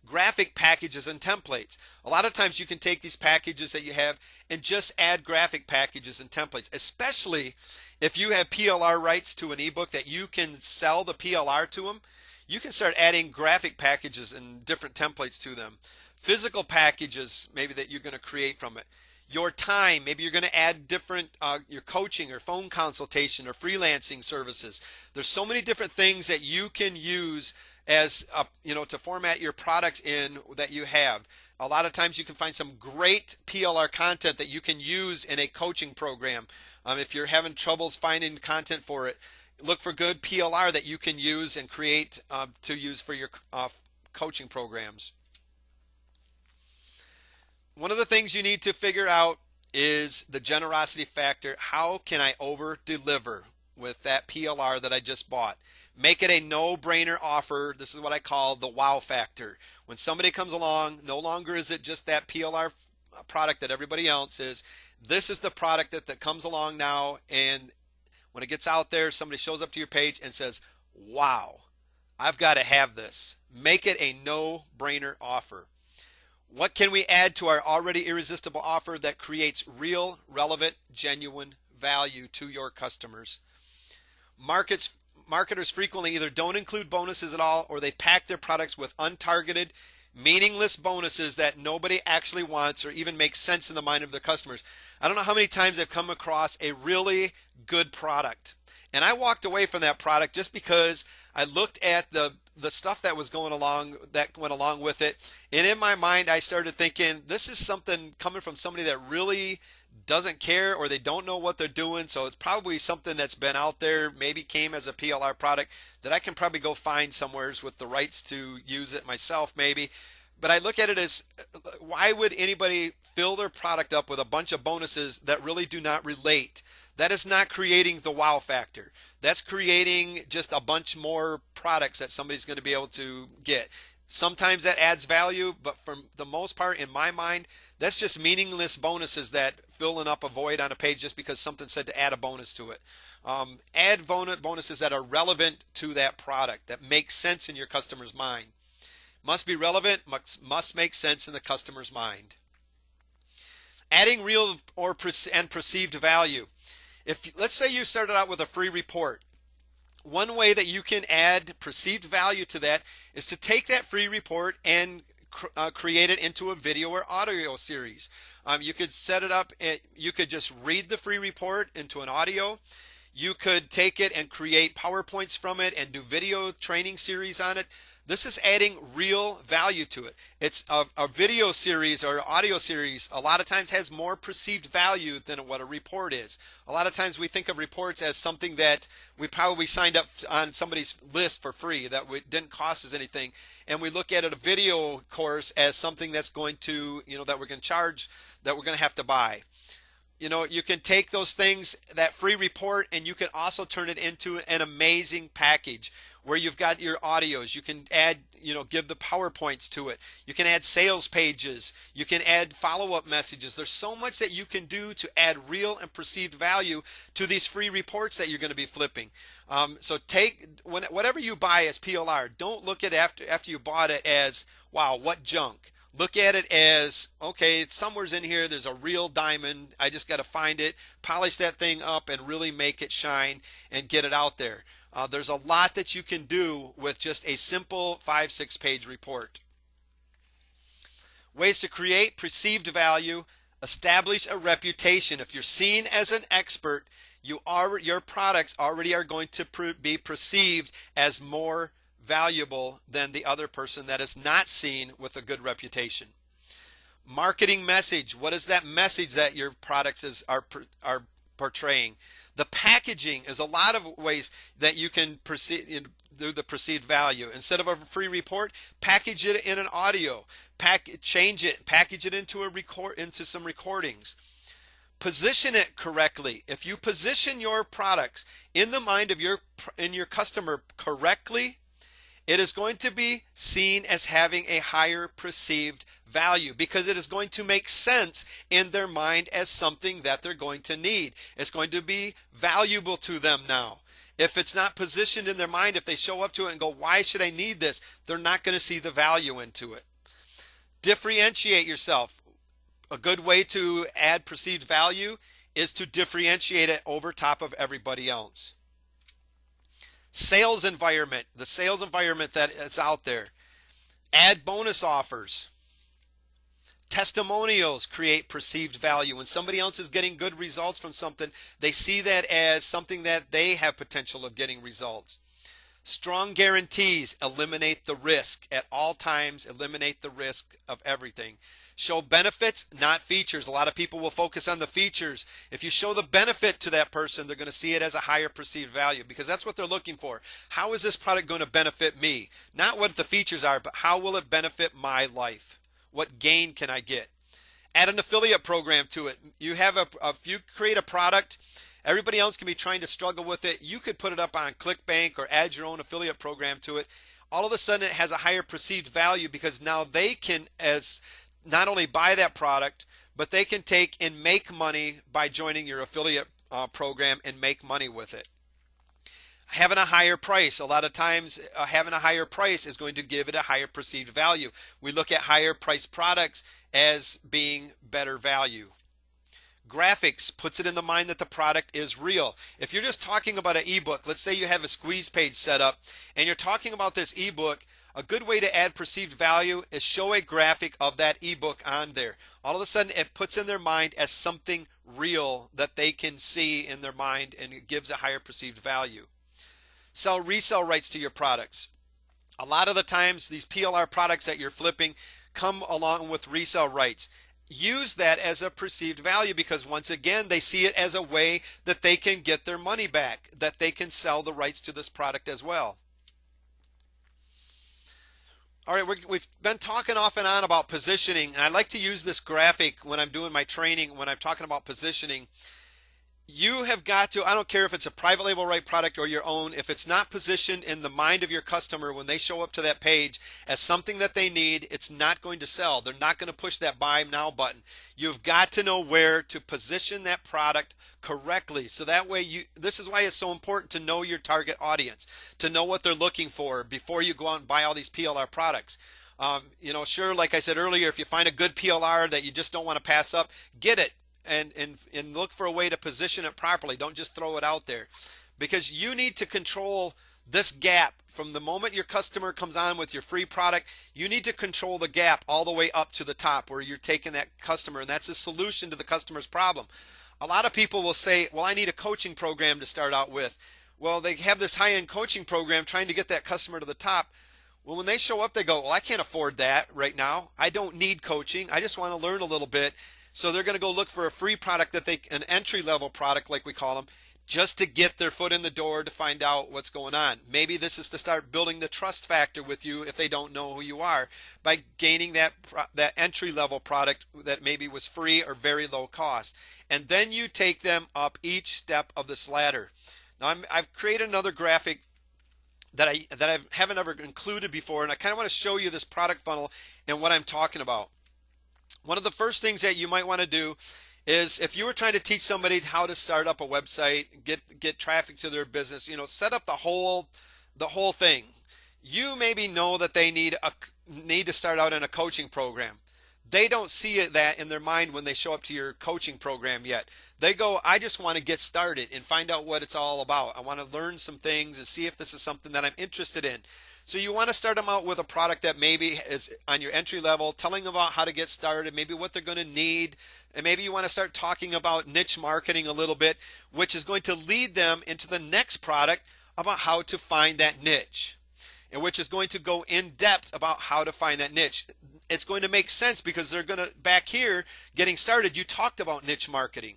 graphic packages and templates. A lot of times you can take these packages that you have and just add graphic packages and templates, especially if you have PLR rights to an ebook that you can sell the PLR to them. You can start adding graphic packages and different templates to them. Physical packages maybe that you're going to create from it. Your time, maybe you're going to add different your coaching or phone consultation or freelancing services. There's so many different things that you can use as to format your products in that you have. A lot of times you can find some great PLR content that you can use in a coaching program. If you're having troubles finding content for it, look for good PLR that you can use and create to use for your coaching programs. One of the things you need to figure out is the generosity factor. How can I over deliver with that PLR that I just bought? Make it a no-brainer offer. This is what I call the wow factor. When somebody comes along, no longer is it just that PLR product that everybody else is. This is the product that comes along now, and when it gets out there, somebody shows up to your page and says, wow, I've got to have this. Make it a no-brainer offer. What can we add to our already irresistible offer that creates real, relevant, genuine value to your customers? Marketers frequently either don't include bonuses at all, or they pack their products with untargeted, meaningless bonuses that nobody actually wants or even makes sense in the mind of their customers. I don't know how many times I've come across a really good product, and I walked away from that product just because I looked at the stuff that went along with it, and in my mind I started thinking, this is something coming from somebody that really doesn't care, or they don't know what they're doing. So it's probably something that's been out there, maybe came as a PLR product that I can probably go find somewheres with the rights to use it myself maybe. But I look at it as, why would anybody fill their product up with a bunch of bonuses that really do not relate? That is not creating the wow factor. That's creating just a bunch more products that somebody's going to be able to get. Sometimes that adds value, but for the most part, in my mind, that's just meaningless bonuses that filling up a void on a page just because something said to add a bonus to it. Add bonuses that are relevant to that product, that make sense in your customer's mind. Must be relevant, must make sense in the customer's mind. Adding real and perceived value. If let's say you started out with a free report, one way that you can add perceived value to that is to take that free report and create it into a video or audio series. You could set it up, you could just read the free report into an audio. You could take it and create PowerPoints from it and do video training series on it. This is adding real value to it. It's a video series or audio series a lot of times has more perceived value than what a report is. A lot of times we think of reports as something that we probably signed up on somebody's list for free, that didn't cost us anything. And we look at a video course as something that's going to, that we're going to charge, that we're going to have to buy. You can take those things, that free report, and you can also turn it into an amazing package where you've got your audios. You can add, give the PowerPoints to it. You can add sales pages. You can add follow-up messages. There's so much that you can do to add real and perceived value to these free reports that you're going to be flipping. So whatever you buy as PLR, don't look at after you bought it as, wow, what junk. Look at it as, okay, somewhere's in here, there's a real diamond. I just got to find it, polish that thing up, and really make it shine and get it out there. There's a lot that you can do with just a simple 5-6 page report. Ways to create perceived value. Establish a reputation. If you're seen as an expert, your products already are going to be perceived as more valuable than the other person that is not seen with a good reputation. Marketing message. What is that message that your products are portraying? The packaging is a lot of ways that you can do the perceived value. Instead of a free report, package it in an audio. Change it, package it into some recordings. Position it correctly. If you position your products in the mind of your customer correctly, it is going to be seen as having a higher perceived value because it is going to make sense in their mind as something that they're going to need. It's going to be valuable to them now. If it's not positioned in their mind, if they show up to it and go, why should I need this? They're not going to see the value into it. Differentiate yourself. A good way to add perceived value is to differentiate it over top of everybody else. Sales environment, the sales environment that is out there. Add bonus offers. Testimonials create perceived value. When somebody else is getting good results from something, they see that as something that they have potential of getting results. Strong guarantees eliminate the risk at all times, eliminate the risk of everything. Show benefits, not features. A lot of people will focus on the features. If you show the benefit to that person, they're going to see it as a higher perceived value because that's what they're looking for. How is this product going to benefit me? Not what the features are, but how will it benefit my life? What gain can I get? Add an affiliate program to it. You have if you create a product, everybody else can be trying to struggle with it. You could put it up on ClickBank or add your own affiliate program to it. All of a sudden it has a higher perceived value because now they can not only buy that product, but they can take and make money by joining your affiliate program and make money with it. Having a higher price, a lot of times having a higher price is going to give it a higher perceived value. We look at higher priced products as being better value. Graphics puts it in the mind that the product is real. If you're just talking about an ebook, let's say you have a squeeze page set up and you're talking about this ebook, a good way to add perceived value is show a graphic of that ebook on there. All of a sudden it puts in their mind as something real that they can see in their mind, and it gives a higher perceived value. Sell resale rights to your products. A lot of the times these PLR products that you're flipping come along with resale rights. Use that as a perceived value because once again they see it as a way that they can get their money back, that they can sell the rights to this product as well. All right, we've been talking off and on about positioning, and I like to use this graphic when I'm doing my training, when I'm talking about positioning. You have got to, I don't care if it's a private label right product or your own, if it's not positioned in the mind of your customer when they show up to that page as something that they need, it's not going to sell. They're not going to push that buy now button. You've got to know where to position that product correctly. So that way this is why it's so important to know your target audience, to know what they're looking for before you go out and buy all these PLR products. Sure, like I said earlier, if you find a good PLR that you just don't want to pass up, get it. And look for a way to position it properly. Don't just throw it out there, because you need to control this gap from the moment your customer comes on with your free product. You need to control the gap all the way up to the top where you're taking that customer, and that's a solution to the customer's problem. A lot of people will say, well, I need a coaching program to start out with. Well, they have this high-end coaching program trying to get that customer to the top. Well, when they show up, they go, well, I can't afford that right now. I don't need coaching. I just want to learn a little bit. So they're going to go look for a free product an entry-level product like we call them, just to get their foot in the door to find out what's going on. Maybe this is to start building the trust factor with you if they don't know who you are, by gaining that entry-level product that maybe was free or very low cost. And then you take them up each step of this ladder. Now I've created another graphic that I haven't ever included before, and I kind of want to show you this product funnel and what I'm talking about. One of the first things that you might want to do is, if you were trying to teach somebody how to start up a website, get traffic to their business, set up the whole thing. You maybe know that they need to start out in a coaching program. They don't see that in their mind when they show up to your coaching program yet. They go, I just want to get started and find out what it's all about. I want to learn some things and see if this is something that I'm interested in. So you want to start them out with a product that maybe is on your entry level, telling them about how to get started, maybe what they're going to need, and maybe you want to start talking about niche marketing a little bit, which is going to lead them into the next product about how to find that niche, and which is going to go in depth about how to find that niche. It's going to make sense because they're going to, back here, getting started, you talked about niche marketing.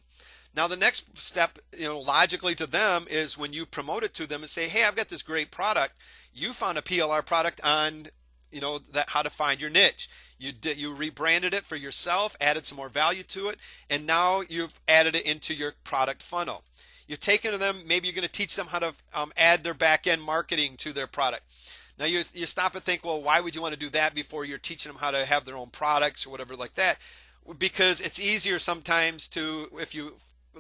Now the next step, logically to them, is when you promote it to them and say, hey, I've got this great product. You found a PLR product on, that how to find your niche. You rebranded it for yourself, added some more value to it, and now you've added it into your product funnel. You've taken to them, maybe you're going to teach them how to add their back-end marketing to their product. Now you stop and think, well, why would you want to do that before you're teaching them how to have their own products or whatever like that? Because it's easier sometimes if you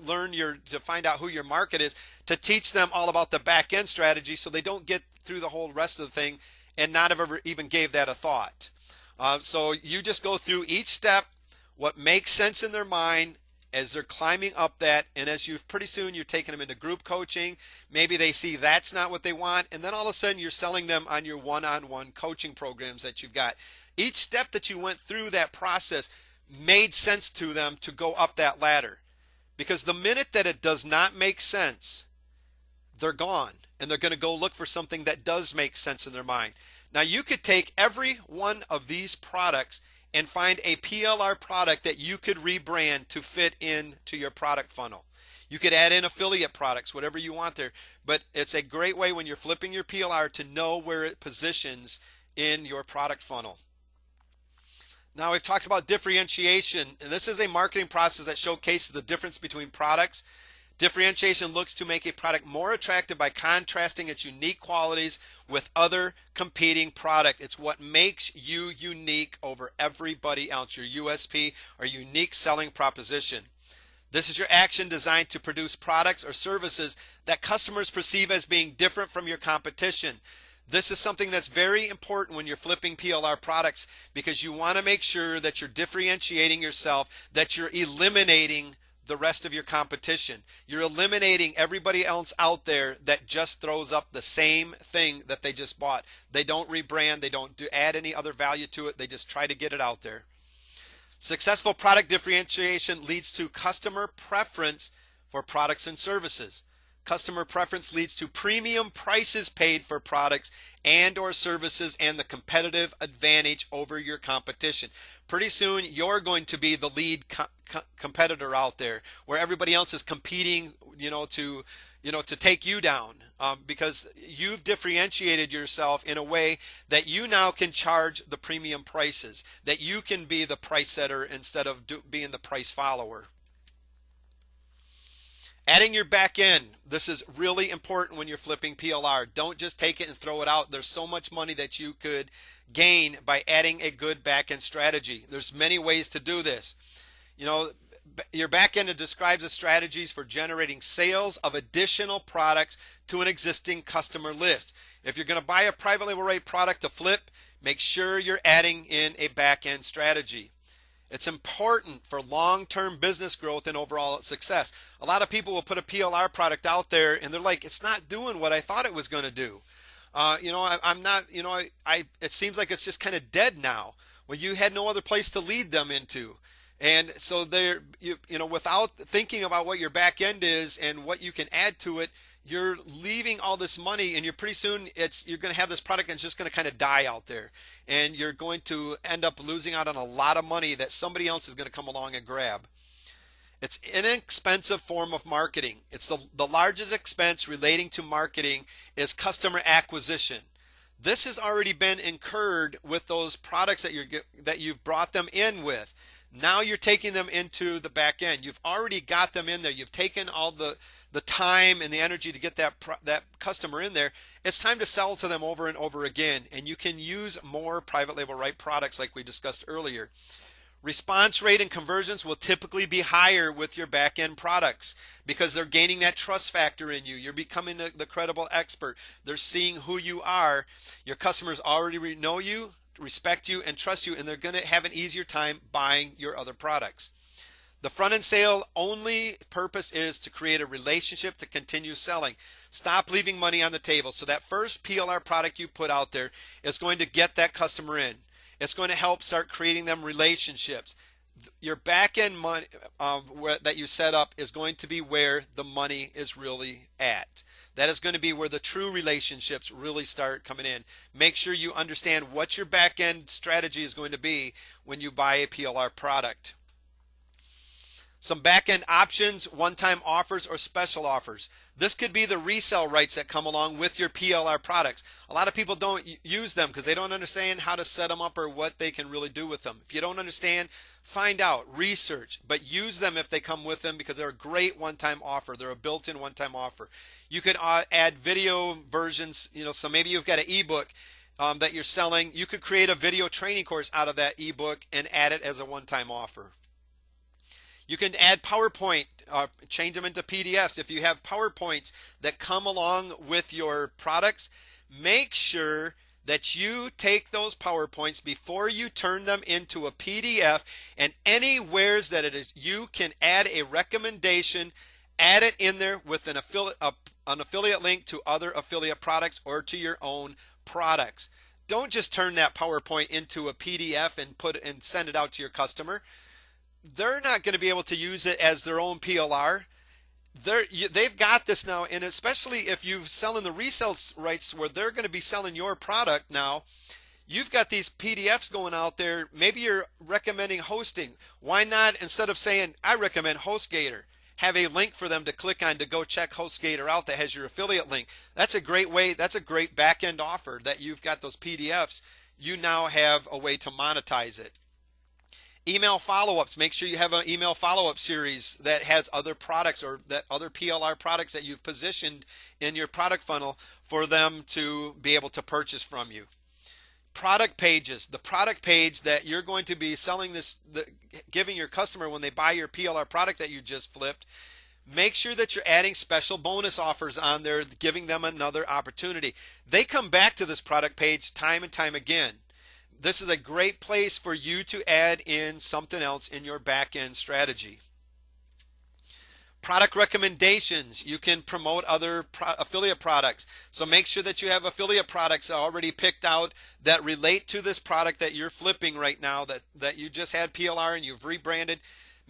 learn to find out who your market is, to teach them all about the back-end strategy so they don't get through the whole rest of the thing and not have ever even gave that a thought. So you just go through each step, what makes sense in their mind as they're climbing up that, and as you pretty soon you're taking them into group coaching. Maybe they see that's not what they want, and then all of a sudden you're selling them on your one-on-one coaching programs that you've got. Each step that you went through that process made sense to them to go up that ladder. Because the minute that it does not make sense, they're gone, and they're going to go look for something that does make sense in their mind. Now you could take every one of these products and find a PLR product that you could rebrand to fit into your product funnel. You could add in affiliate products, whatever you want there, but it's a great way when you're flipping your PLR to know where it positions in your product funnel. Now we've talked about differentiation, and this is a marketing process that showcases the difference between products. Differentiation looks to make a product more attractive by contrasting its unique qualities with other competing product. It's what makes you unique over everybody else, your USP or unique selling proposition. This is your action designed to produce products or services that customers perceive as being different from your competition. This is something that's very important when you're flipping PLR products, because you want to make sure that you're differentiating yourself, that you're eliminating the rest of your competition. You're eliminating everybody else out there that just throws up the same thing that they just bought. They don't rebrand, they don't add any other value to it, they just try to get it out there. Successful product differentiation leads to customer preference for products and services. Customer preference leads to premium prices paid for products and or services and the competitive advantage over your competition. Pretty soon you're going to be the lead competitor out there, where everybody else is competing, to take you down, because you've differentiated yourself in a way that you now can charge the premium prices, that you can be the price setter instead of being the price follower. Adding your back end. This is really important when you're flipping PLR. Don't just take it and throw it out. There's so much money that you could gain by adding a good back end strategy. There's many ways to do this. Your back end describes the strategies for generating sales of additional products to an existing customer list. If you're going to buy a private label rate product to flip, make sure you're adding in a back end strategy. It's important for long-term business growth and overall success. A lot of people will put a PLR product out there and they're like, it's not doing what I thought it was going to do. It seems like it's just kind of dead now. Well, you had no other place to lead them into. And so without thinking about what your back end is and what you can add to it, you're leaving all this money, and you're pretty soon you're going to have this product and it's just going to kind of die out there, and you're going to end up losing out on a lot of money that somebody else is going to come along and grab. It's an inexpensive form of marketing. It's the largest expense relating to marketing is customer acquisition. This has already been incurred with those products that you've brought them in with. Now you're taking them into the back end. You've already got them in there. You've taken all the time and the energy to get that customer in there. It's time to sell to them over and over again, and you can use more private label right products like we discussed earlier. Response rate and conversions will typically be higher with your back end products because they're gaining that trust factor in you. You're becoming the credible expert. They're seeing who you are. Your customers already know you, respect you, and trust you, and they're going to have an easier time buying your other products. The front end sale only purpose is to create a relationship to continue selling. Stop leaving money on the table. So that first PLR product you put out there is going to get that customer in. It's going to help start creating them relationships. Your back end money that you set up is going to be where the money is really at. That is going to be where the true relationships really start coming in. Make sure you understand what your back end strategy is going to be when you buy a PLR product. Some back-end options, one-time offers, or special offers. This could be the resale rights that come along with your PLR products. A lot of people don't use them because they don't understand how to set them up or what they can really do with them. If you don't understand, find out, research, but use them if they come with them because they're a great one-time offer. They're a built-in one-time offer. You could add video versions, so maybe you've got an ebook that you're selling. You could create a video training course out of that ebook and add it as a one-time offer. You can add PowerPoint, change them into PDFs. If you have PowerPoints that come along with your products, make sure that you take those PowerPoints before you turn them into a PDF, and anywheres that it is, you can add a recommendation, add it in there with an affiliate link to other affiliate products or to your own products. Don't just turn that PowerPoint into a PDF and send it out to your customer. They're not going to be able to use it as their own PLR. They've got this now, and especially if you're selling the resale rights where they're going to be selling your product now, you've got these PDFs going out there. Maybe you're recommending hosting. Why not, instead of saying, I recommend HostGator, have a link for them to click on to go check HostGator out that has your affiliate link. That's a great way. That's a great back-end offer that you've got those PDFs. You now have a way to monetize it. Email follow-ups. Make sure you have an email follow-up series that has other products or that other PLR products that you've positioned in your product funnel for them to be able to purchase from you. Product pages. The product page that you're going to be selling giving your customer when they buy your PLR product that you just flipped. Make sure that you're adding special bonus offers on there, giving them another opportunity. They come back to this product page time and time again. This is a great place for you to add in something else in your back-end strategy. Product recommendations. You can promote other affiliate products. So make sure that you have affiliate products already picked out that relate to this product that you're flipping right now, that you just had PLR and you've rebranded.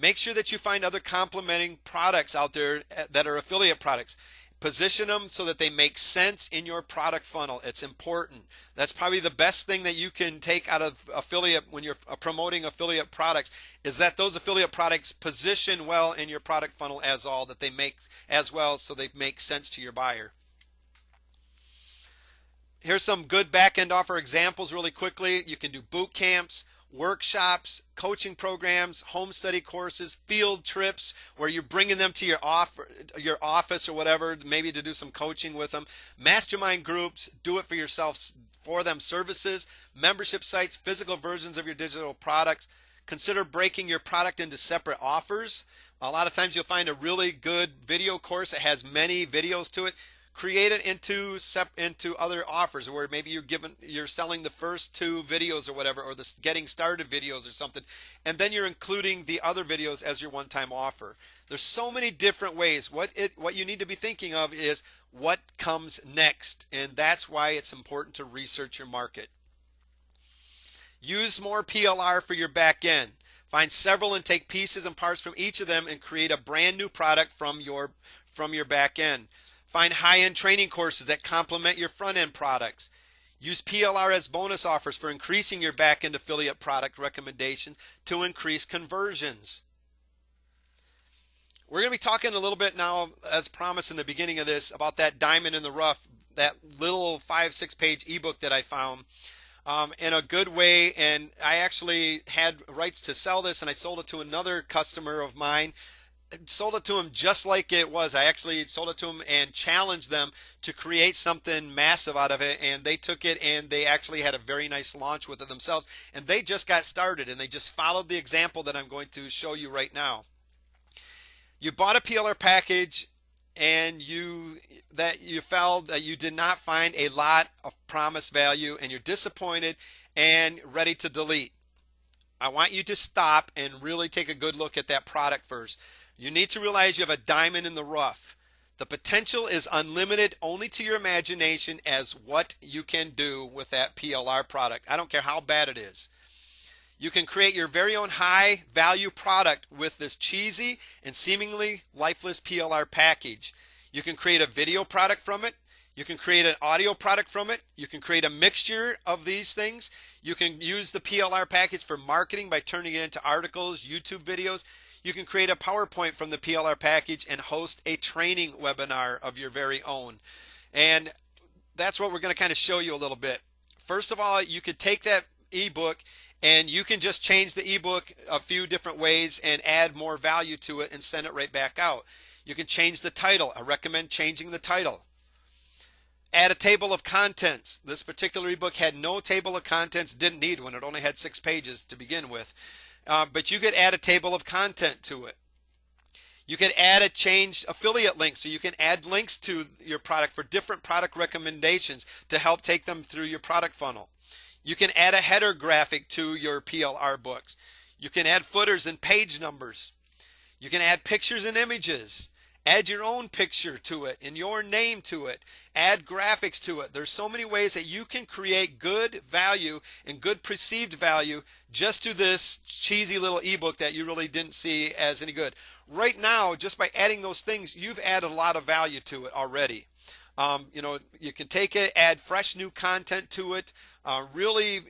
Make sure that you find other complementing products out there that are affiliate products. Position them so that they make sense in your product funnel. It's important. That's probably the best thing that you can take out of affiliate when you're promoting affiliate products, is that those affiliate products position well in your product funnel as all, that they make as well so they make sense to your buyer. Here's some good back-end offer examples really quickly. You can do boot camps, workshops, coaching programs, home study courses, field trips where you're bringing them to your office or whatever, maybe to do some coaching with them, mastermind groups, do it for yourself, for them services, membership sites, physical versions of your digital products. Consider breaking your product into separate offers. A lot of times you'll find a really good video course that has many videos to it. Create it into other offers where maybe you're selling the first 2 videos or whatever, or the getting started videos or something, and then you're including the other videos as your one-time offer. There's so many different ways. What you need to be thinking of is what comes next, and that's why it's important to research your market. Use more PLR for your back end. Find several and take pieces and parts from each of them and create a brand new product from your back end. Find high-end training courses that complement your front-end products. Use PLR as bonus offers for increasing your back-end affiliate product recommendations to increase conversions. We're going to be talking a little bit now, as promised in the beginning of this, about that diamond in the rough, that little 5-6 page ebook that I found in a good way. And I actually had rights to sell this, and I sold it to another customer of mine. Sold it to him just like it was. I actually sold it to him and challenged them to create something massive out of it, and they took it and they actually had a very nice launch with it themselves, and they just got started and they just followed the example that I'm going to show you right now. You bought a PLR package and you felt that you did not find a lot of promised value and you're disappointed and ready to delete. I want you to stop and really take a good look at that product first. You need to realize you have a diamond in the rough. The potential is unlimited only to your imagination as what you can do with that PLR product. I don't care how bad it is. You can create your very own high value product with this cheesy and seemingly lifeless PLR package. You can create a video product from it. You can create an audio product from it. You can create a mixture of these things. You can use the PLR package for marketing by turning it into articles, YouTube videos. You can create a PowerPoint from the PLR package and host a training webinar of your very own. And that's what we're going to kind of show you a little bit. First of all, you could take that ebook and you can just change the ebook a few different ways and add more value to it and send it right back out. You can change the title. I recommend changing the title. Add a table of contents. This particular ebook had no table of contents, didn't need one. It only had 6 pages to begin with. But you could add a table of content to it. You can add a changed affiliate link, so you can add links to your product for different product recommendations to help take them through your product funnel. You can add a header graphic to your PLR books. You can add footers and page numbers. You can add pictures and images. Add your own picture to it and your name to it. Add graphics to it. There's so many ways that you can create good value and good perceived value just to this cheesy little ebook that you really didn't see as any good. Right now, just by adding those things, you've added a lot of value to it already. You can take it, add fresh new content to it. Really,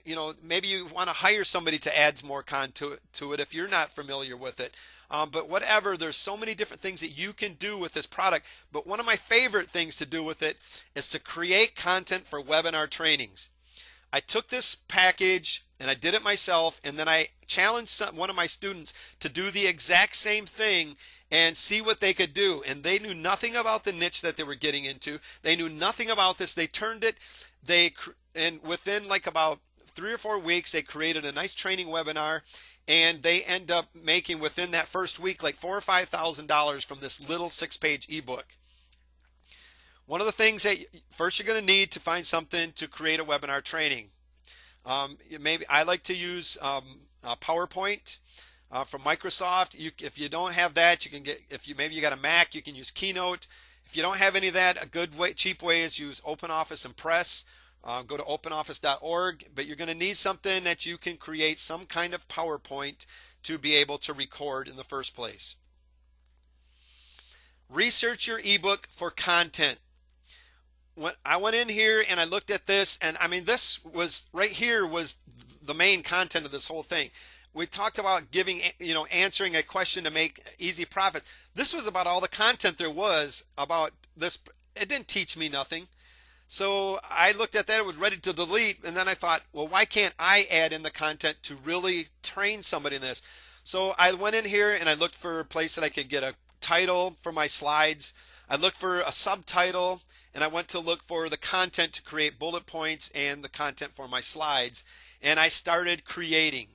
maybe you want to hire somebody to add more content to it if you're not familiar with it. But whatever, there's so many different things that you can do with this product. But one of my favorite things to do with it is to create content for webinar trainings. I took this package and I did it myself, and then I challenged one of my students to do the exact same thing and see what they could do. And they knew nothing about the niche that they were getting into. They knew nothing about this. They turned it, and within like about 3 or 4 weeks, they created a nice training webinar, and they end up making within that first week like $4,000 or $5,000 from this little 6-page ebook. One of the things that first you're going to need to find something to create a webinar training. Maybe I like to use PowerPoint from Microsoft. If you don't have that, you can get, maybe you got a Mac, you can use Keynote. If you don't have any of that, a good way, cheap way is use OpenOffice Impress. Go to openoffice.org, but you're going to need something that you can create some kind of PowerPoint to be able to record in the first place. Research your ebook for content. When I went in here and I looked at this, and I mean, this was right here was the main content of this whole thing. We talked about answering a question to make easy profits. This was about all the content there was about this. It didn't teach me nothing. So I looked at that, it was ready to delete, and then I thought, well, why can't I add in the content to really train somebody in this? So I went in here and I looked for a place that I could get a title for my slides. I looked for a subtitle, and I went to look for the content to create bullet points and the content for my slides, and I started creating.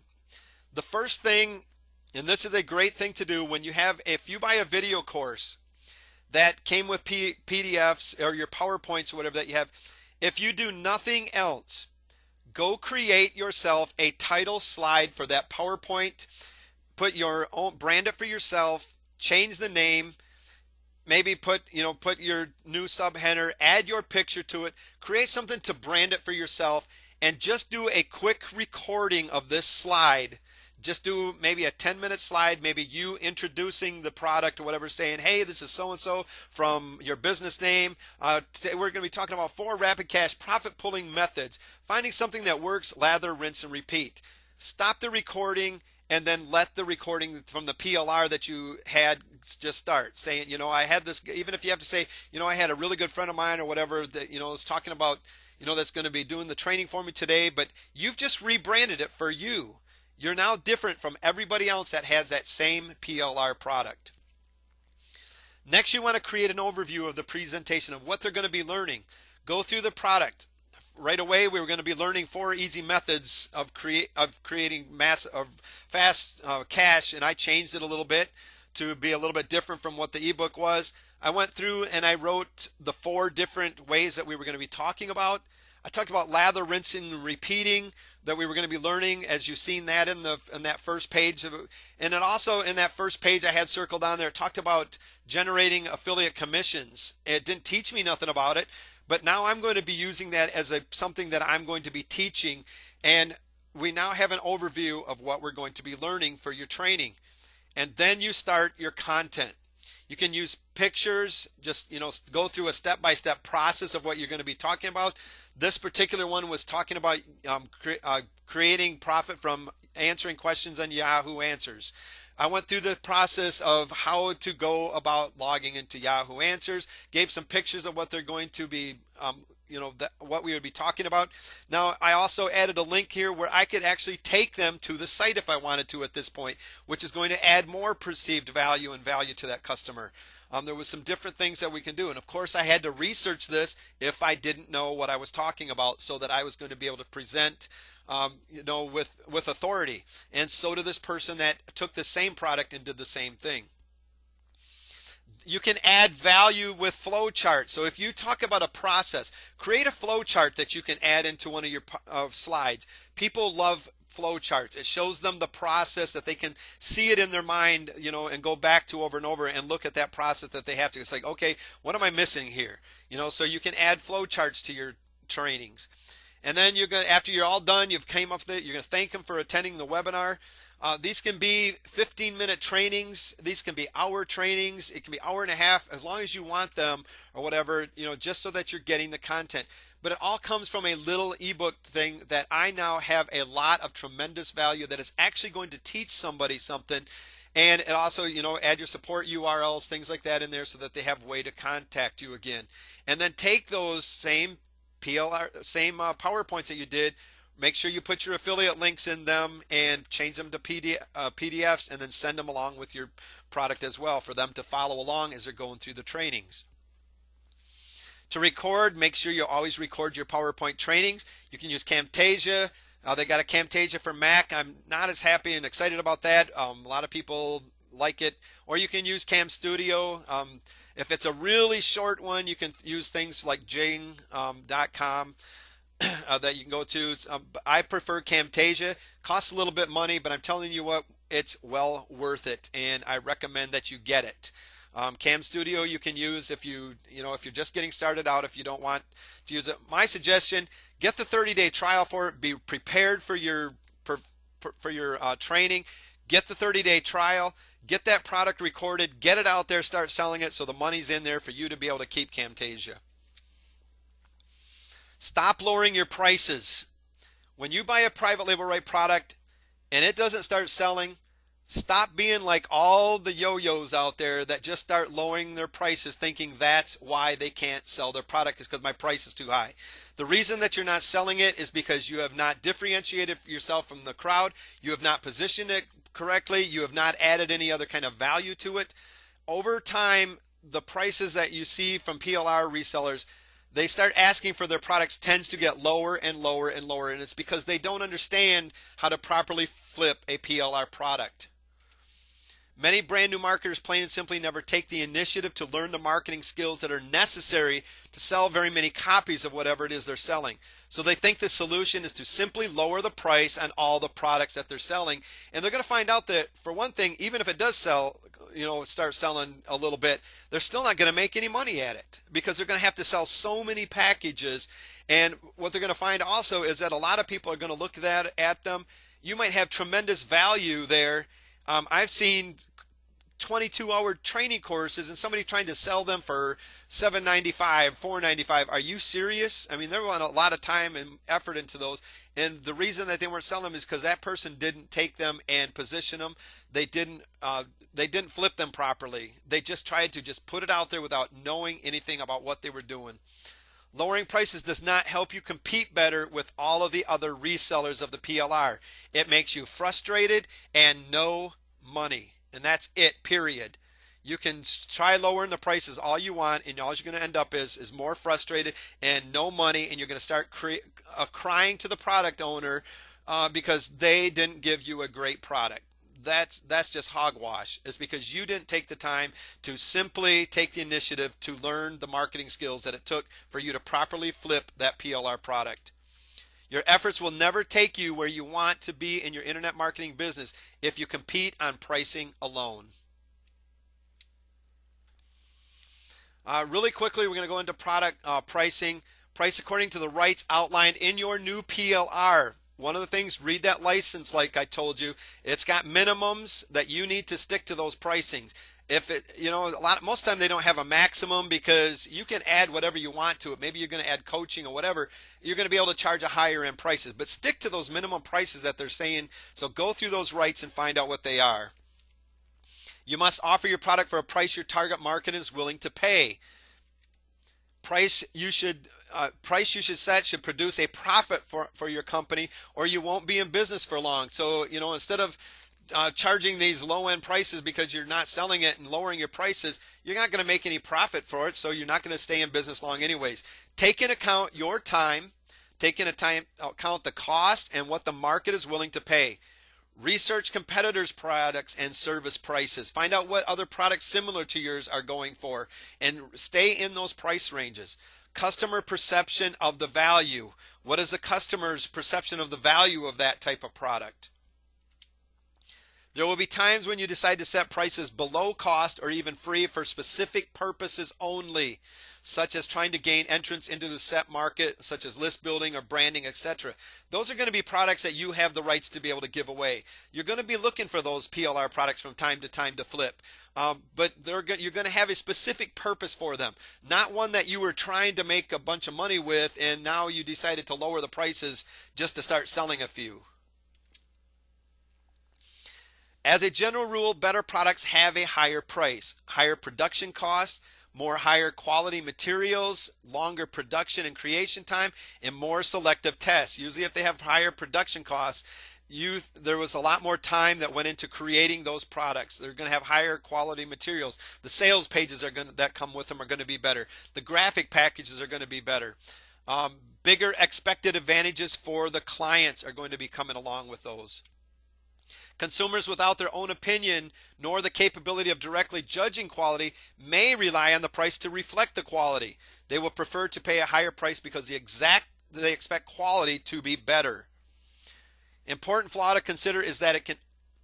The first thing, and this is a great thing to do when if you buy a video course that came with PDFs or your PowerPoints or whatever that you have, if you do nothing else, go create yourself a title slide for that PowerPoint, put your own, brand it for yourself, change the name, maybe put your new subheader, add your picture to it, create something to brand it for yourself, and just do a quick recording of this slide. Just do maybe a 10-minute slide, maybe you introducing the product or whatever, saying, hey, this is so-and-so from your business name. Today we're going to be talking about 4 rapid cash profit pulling methods. Finding something that works, lather, rinse, and repeat. Stop the recording and then let the recording from the PLR that you had just start. Saying, I had this, even if you have to say, I had a really good friend of mine or whatever that, is talking about, that's going to be doing the training for me today, but you've just rebranded it for you. You're now different from everybody else that has that same PLR product. Next, you want to create an overview of the presentation of what they're going to be learning. Go through the product. Right away, we were going to be learning 4 easy methods of creating fast cash, and I changed it a little bit to be a little bit different from what the ebook was. I went through and I wrote the 4 different ways that we were going to be talking about. I talked about lather, rinsing, and repeating that we were going to be learning, as you've seen that in that first page. And then also in that first page I had circled on there, it talked about generating affiliate commissions. It didn't teach me nothing about it, but now I'm going to be using that as something that I'm going to be teaching. And we now have an overview of what we're going to be learning for your training. And then you start your content. You can use pictures, just go through a step-by-step process of what you're going to be talking about. This particular one was talking about creating profit from answering questions on Yahoo Answers. I went through the process of how to go about logging into Yahoo Answers, gave some pictures of what they're going to be, what we would be talking about. Now, I also added a link here where I could actually take them to the site if I wanted to at this point, which is going to add more perceived value and value to that customer. There was some different things that we can do. And of course, I had to research this if I didn't know what I was talking about, so that I was going to be able to present with authority. And so did this person that took the same product and did the same thing. You can add value with flow charts. So if you talk about a process, create a flow chart that you can add into one of your slides. People love flow charts. It shows them the process that they can see it in their mind, and go back to over and over and look at that process that they have to. It's like, okay, what am I missing here? So you can add flow charts to your trainings. And then after you're all done, you've came up with it, you're going to thank them for attending the webinar. These can be 15-minute trainings. These can be hour trainings. It can be hour and a half, as long as you want them or whatever, just so that you're getting the content. But it all comes from a little ebook thing that I now have a lot of tremendous value that is actually going to teach somebody something. And it also, add your support URLs, things like that in there so that they have a way to contact you again. And then take those same PowerPoints that you did, make sure you put your affiliate links in them and change them to PDFs, and then send them along with your product as well for them to follow along as they're going through the trainings. To record, make sure you always record your PowerPoint trainings. You can use Camtasia. They got a Camtasia for Mac. I'm not as happy and excited about that. A lot of people like it. Or you can use Cam Studio. If it's a really short one, you can use things like Jing.com that you can go to. I prefer Camtasia. Costs a little bit money, but I'm telling you what, it's well worth it, and I recommend that you get it. Cam Studio you can use if if you're just getting started out, if you don't want to use it. My suggestion, get the 30-day trial for it. Be prepared for your training. Get the 30-day trial. Get that product recorded. Get it out there. Start selling it so the money's in there for you to be able to keep Camtasia. Stop lowering your prices. When you buy a private label right product and it doesn't start selling, stop being like all the yo-yos out there that just start lowering their prices thinking that's why they can't sell their product, is because my price is too high. The reason that you're not selling it is because you have not differentiated yourself from the crowd. You have not positioned it correctly. You have not added any other kind of value to it. Over time, the prices that you see from PLR resellers, they start asking for their products tends to get lower and lower and lower, and it's because they don't understand how to properly flip a PLR product. Many brand new marketers plain and simply never take the initiative to learn the marketing skills that are necessary to sell very many copies of whatever it is they're selling. So they think the solution is to simply lower the price on all the products that they're selling, and they're going to find out that, for one thing, even if it does sell, start selling a little bit, they're still not going to make any money at it because they're going to have to sell so many packages. And what they're going to find also is that a lot of people are going to look at them. You might have tremendous value there. I've seen 22-hour training courses and somebody trying to sell them for $7.95, $4.95. Are you serious? I mean, there went a lot of time and effort into those, and the reason that they weren't selling them is because that person didn't take them and position them. They didn't flip them properly. They just tried to just put it out there without knowing anything about what they were doing. Lowering prices does not help you compete better with all of the other resellers of the PLR. It makes you frustrated and no money. And that's it, period. You can try lowering the prices all you want, and all you're going to end up is more frustrated and no money, and you're going to start crying to the product owner because they didn't give you a great product. That's just hogwash. It's because you didn't take the time to simply take the initiative to learn the marketing skills that it took for you to properly flip that PLR product. Your efforts will never take you where you want to be in your internet marketing business if you compete on pricing alone. Really quickly, we're going to go into product pricing. Price according to the rights outlined in your new PLR. One of the things, read that license like I told you. It's got minimums that you need to stick to those pricings. If it, most of the time they don't have a maximum because you can add whatever you want to it. Maybe you're going to add coaching or whatever. You're going to be able to charge a higher end prices, but stick to those minimum prices that they're saying. So go through those rights and find out what they are. You must offer your product for a price your target market is willing to pay. Price you should set should produce a profit for your company, or you won't be in business for long. So instead of charging these low-end prices because you're not selling it and lowering your prices, you're not going to make any profit for it, so you're not going to stay in business long anyways. Take into account your time, take into account the cost and what the market is willing to pay. Research competitors' products and service prices. Find out what other products similar to yours are going for and stay in those price ranges. Customer perception of the value. What is the customer's perception of the value of that type of product? There will be times when you decide to set prices below cost or even free for specific purposes only, such as trying to gain entrance into the set market, such as list building or branding, etc. Those are going to be products that you have the rights to be able to give away. You're going to be looking for those PLR products from time to time to flip, but you're going to have a specific purpose for them, not one that you were trying to make a bunch of money with and now you decided to lower the prices just to start selling a few. As a general rule, better products have a higher price, higher production costs, more higher quality materials, longer production and creation time, and more selective tests. Usually if they have higher production costs, there was a lot more time that went into creating those products. They're going to have higher quality materials. The sales pages that come with them are going to be better. The graphic packages are going to be better. Bigger expected advantages for the clients are going to be coming along with those. Consumers without their own opinion nor the capability of directly judging quality may rely on the price to reflect the quality. They will prefer to pay a higher price because they expect quality to be better. Important flaw to consider is that it can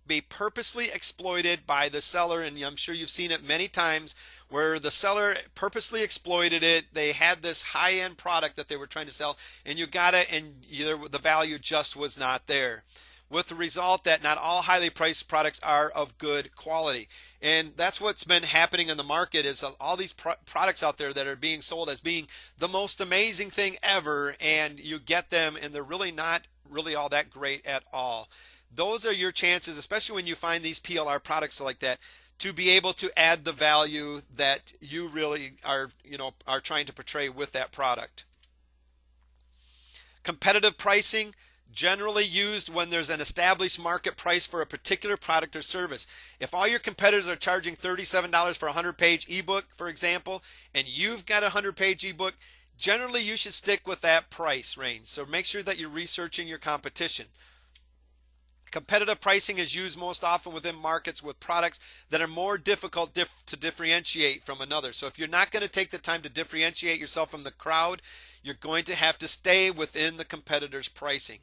be purposely exploited by the seller, and I'm sure you've seen it many times where the seller purposely exploited it. They had this high-end product that they were trying to sell and you got it and the value just was not there, with the result that not all highly priced products are of good quality. And that's what's been happening in the market, is all these products out there that are being sold as being the most amazing thing ever, and you get them and they're really not really all that great at all. Those are your chances, especially when you find these PLR products like that, to be able to add the value that you really are trying to portray with that product. Competitive pricing, generally used when there's an established market price for a particular product or service. If all your competitors are charging $37 for a 100-page ebook, for example, and you've got a 100-page ebook, generally you should stick with that price range. So make sure that you're researching your competition. Competitive pricing is used most often within markets with products that are more difficult to differentiate from another. So if you're not going to take the time to differentiate yourself from the crowd, you're going to have to stay within the competitor's pricing.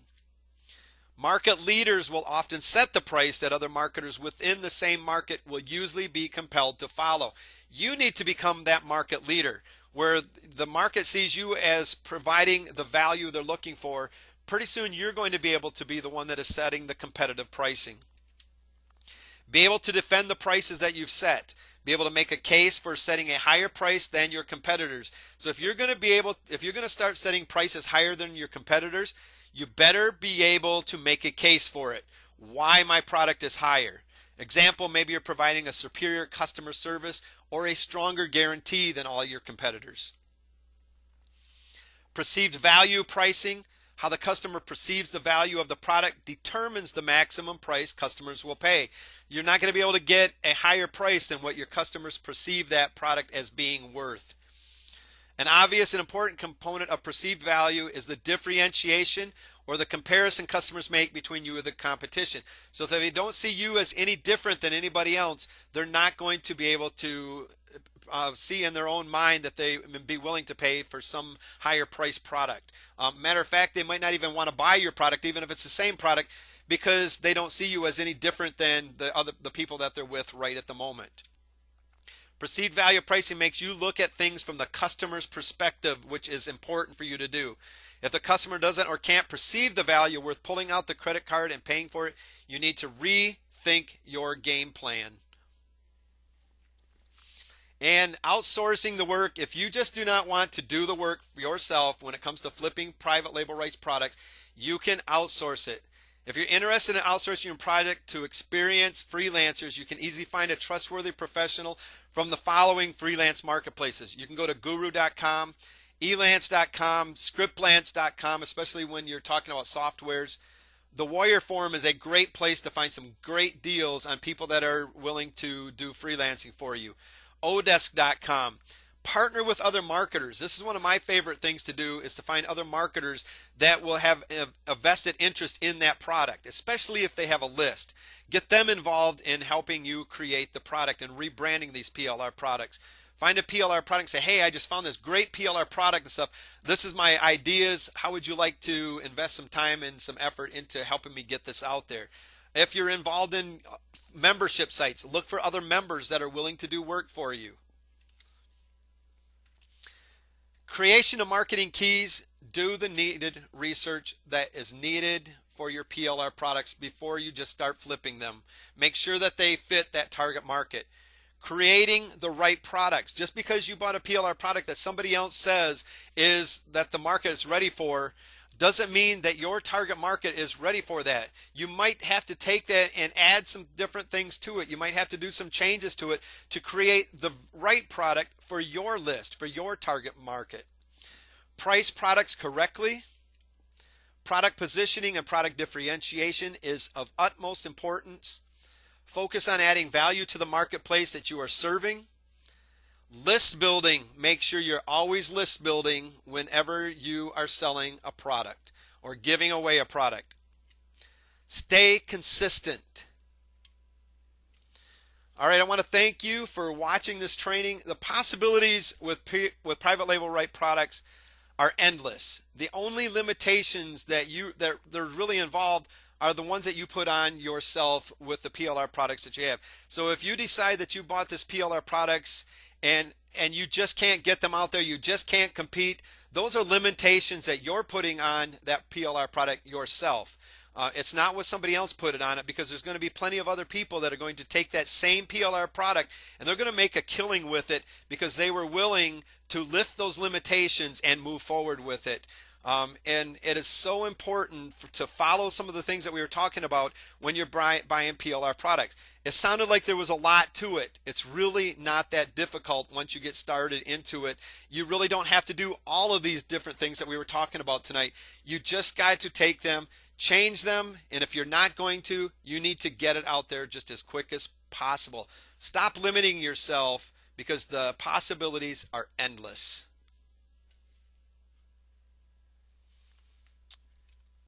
Market leaders will often set the price that other marketers within the same market will usually be compelled to follow. You need to become that market leader where the market sees you as providing the value they're looking for. Pretty soon you're going to be able to be the one that is setting the competitive pricing. Be able to defend the prices that you've set. Be able to make a case for setting a higher price than your competitors. So if you're going to start setting prices higher than your competitors, you better be able to make a case for it. Why my product is higher. Example, maybe you're providing a superior customer service or a stronger guarantee than all your competitors. Perceived value pricing. How the customer perceives the value of the product determines the maximum price customers will pay. You're not going to be able to get a higher price than what your customers perceive that product as being worth. An obvious and important component of perceived value is the differentiation or the comparison customers make between you and the competition. So if they don't see you as any different than anybody else, they're not going to be able to see in their own mind that they be willing to pay for some higher priced product. Matter of fact, they might not even want to buy your product, even if it's the same product, because they don't see you as any different than the people that they're with right at the moment. Perceived value pricing makes you look at things from the customer's perspective, which is important for you to do. If the customer doesn't or can't perceive the value worth pulling out the credit card and paying for it, you need to rethink your game plan. And outsourcing the work. If you just do not want to do the work for yourself when it comes to flipping private label rights products, you can outsource it. If you're interested in outsourcing your project to experienced freelancers, you can easily find a trustworthy professional from the following freelance marketplaces. You can go to guru.com, elance.com, scriptlance.com, especially when you're talking about softwares. The Warrior Forum is a great place to find some great deals on people that are willing to do freelancing for you. Odesk.com. partner with other marketers. This is one of my favorite things to do, is to find other marketers that will have a vested interest in that product, especially if they have a list. Get them involved in helping you create the product and rebranding these PLR products. Find a PLR product and say, hey, I just found this great PLR product and stuff. This is my ideas. How would you like to invest some time and some effort into helping me get this out there? If you're involved in membership sites, look for other members that are willing to do work for you. Creation of marketing keys. Do the needed research that is needed for your PLR products before you just start flipping them. Make sure that they fit that target market. Creating the right products. Just because you bought a PLR product that somebody else says is that the market is ready for, doesn't mean that your target market is ready for that. You might have to take that and add some different things to it. You might have to do some changes to it to create the right product for your list, for your target market. Price products correctly. Product positioning and product differentiation is of utmost importance. Focus on adding value to the marketplace that you are serving. List building. Make sure you're always list building whenever you are selling a product or giving away a product. Stay consistent. All right, I want to thank you for watching this training. The possibilities with private label right products are endless. The only limitations that they're really involved are the ones that you put on yourself with the PLR products that you have. So if you decide that you bought this PLR products and you just can't get them out there, you just can't compete, those are limitations that you're putting on that PLR product yourself. It's not what somebody else put it on it, because there's going to be plenty of other people that are going to take that same PLR product and they're going to make a killing with it because they were willing to lift those limitations and move forward with it. And it is so important to follow some of the things that we were talking about when you're buying PLR products. It sounded like there was a lot to it. It's really not that difficult once you get started into it. You really don't have to do all of these different things that we were talking about tonight. You just got to take them, change them, and if you're not going to, you need to get it out there just as quick as possible. Stop limiting yourself, because the possibilities are endless.